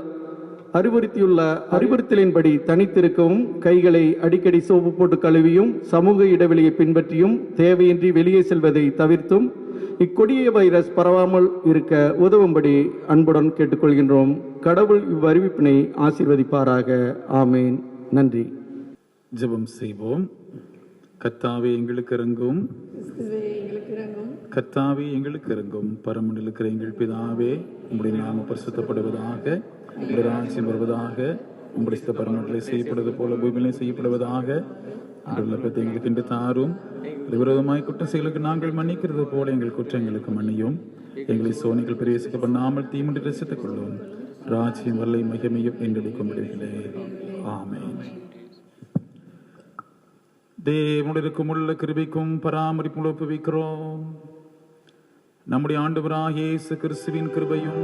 அறிவுறுத்தலின்படி தனித்திருக்கவும், கைகளை அடிக்கடி சோப்பு போட்டு கழுவியும், சமூக இடைவெளியை பின்பற்றியும், தேவையின்றி வெளியே செல்வதை தவிர்த்தும் இக்கொடிய வைரஸ் பரவாமல் இருக்க உதவும்படி அன்புடன் கேட்டுக்கொள்கின்றோம். கடவுள் இவ்வறிவிப்பினை ஆசீர்வதிப்பாராக. ஆமேன். நன்றி. ஜெபம் செய்வோம். கர்த்தாவே எங்களுக்கு இறங்கும், கர்த்தாவே எங்களுக்கு இறங்கும். பரமண்டலில் இருக்கிற எங்கள் பிதாவே, உம்முடைய நாமம் பரிசுத்தப்படுவதாக, உம்முடைய ராஜ்யம் வருவதாக, உம்முடைய சித்த பரமண்டலில் செய்யப்படுவது போல பூமியிலே செய்யப்படுவதாக. அருளப்பத்தை எங்களுக்கு இன்று தாரும். விரோதமாய் குற்றம் செயலுக்கு நாங்கள் மன்னிக்கிறது போல எங்கள் குற்றங்களுக்கு மன்னியும். எங்களை சோனிகள் பிரவேசிக்க பண்ணாமல் தீமுண்டு ரசித்துக் கொள்ளும். ராஜ்யம் வல்லை மகிமையும் என்றெடுக்கும் விடுகளே. ஆமென். தேவனுக்கும் உள்ள கிருபைக்கும் பராமரிப்பும் ஒப்புவிக்கிறோம். நம்முடைய ஆண்டவராகிய இயேசு கிறிஸ்துவின் கிருபையும்,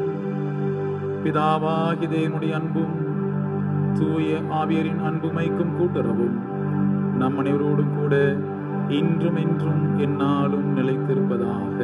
பிதாவாகிய தேவனுடைய அன்பும், தூய ஆவியரின் அன்புமைக்கும் கூட்டுறவும் நம் அனைவரோடும் கூட இன்றும் என்றும் எந்நாளும் நிலைத்திருப்பதாக.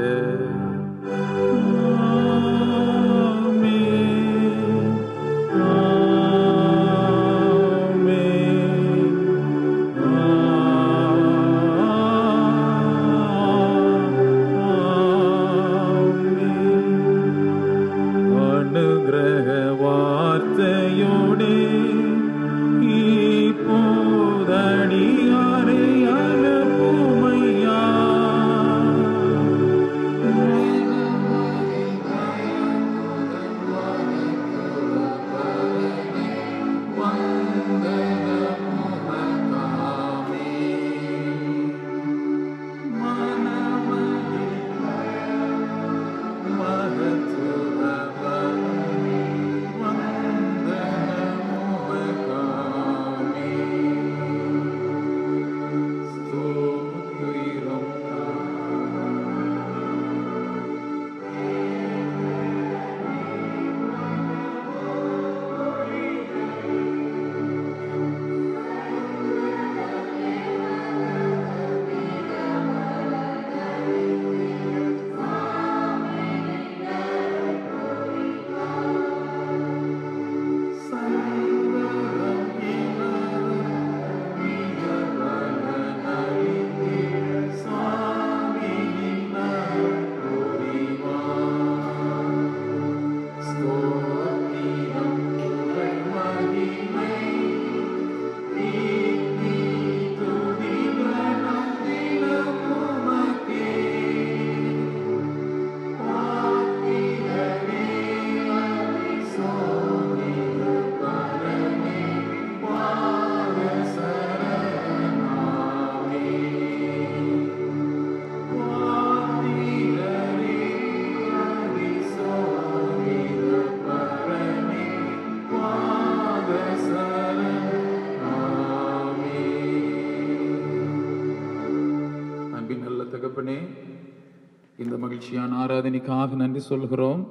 இந்த மகிழ்ச்சியான ஆராதனைக்காக நன்றி சொல்கிறோம்.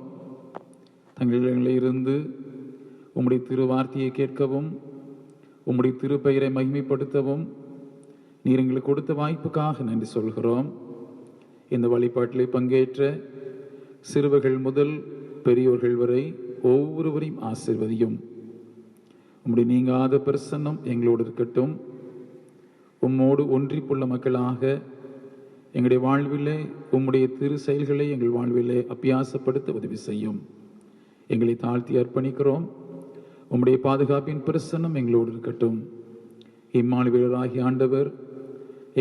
தங்களிடங்களில் இருந்து உம்முடைய திருவார்த்தையை கேட்கவும் உம்முடைய திருப்பெயரை மகிமைப்படுத்தவும் நீர் எங்களுக்கு கொடுத்த வாய்ப்புக்காக நன்றி சொல்கிறோம். இந்த வழிபாட்டில் பங்கேற்ற சிறுவர்கள் முதல் பெரியோர்கள் வரை ஒவ்வொருவரையும் ஆசீர்வதியும். உம்முடைய நீங்காத பிரசன்னம் எங்களோடு இருக்கட்டும். உம்மோடு ஒன்றிப்புள்ள மக்களாக எங்களுடைய வாழ்விலே உம்முடைய திரு செயல்களை எங்கள் வாழ்விலே அபியாசப்படுத்த உதவி செய்யும். எங்களை தாழ்த்தி அர்ப்பணிக்கிறோம். உம்முடைய பாதுகாப்பின் பிரசன்னம் எங்களோடு இருக்கட்டும். இம்மானுவேலராகிய ஆண்டவர்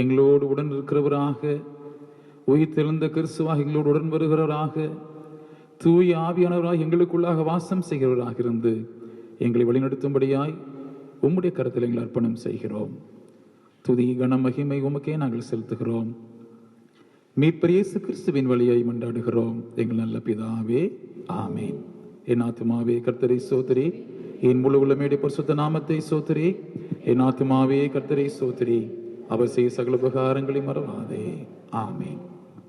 எங்களோடு உடன் இருக்கிறவராக, உயிர்த்தெழுந்த கிறிஸ்துவாக எங்களோடு உடன் வருகிறவராக, தூய ஆவியானவராக எங்களுக்குள்ளாக வாசம் செய்கிறவராக இருந்து எங்களை வழிநடத்தும்படியாய் உம்முடைய கருத்தில் எங்களை அர்ப்பணம் செய்கிறோம். துதி கன மகிமை உமக்கே நாங்கள் செலுத்துகிறோம். மீட்பர் இயேசு கிறிஸ்துவின் வழியை மன்றாடுகிறோம் எங்கள் நல்ல பிதாவே, ஆமேன். என் ஆத்துமாவே கர்த்தரை சோதரி, என் முழு உள்ளமேடைய பரிசுத்த நாமத்தை சோதரி. என் ஆத்துமாவே கர்த்தரை சோதரி, அவர் செய்ய சகல உபகாரங்களை மறவாதே. ஆமேன்.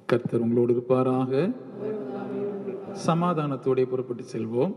கர்த்தர் உங்களோடு இருப்பாராக. சமாதானத்தோടെ புறப்பட்டு செல்வோம்.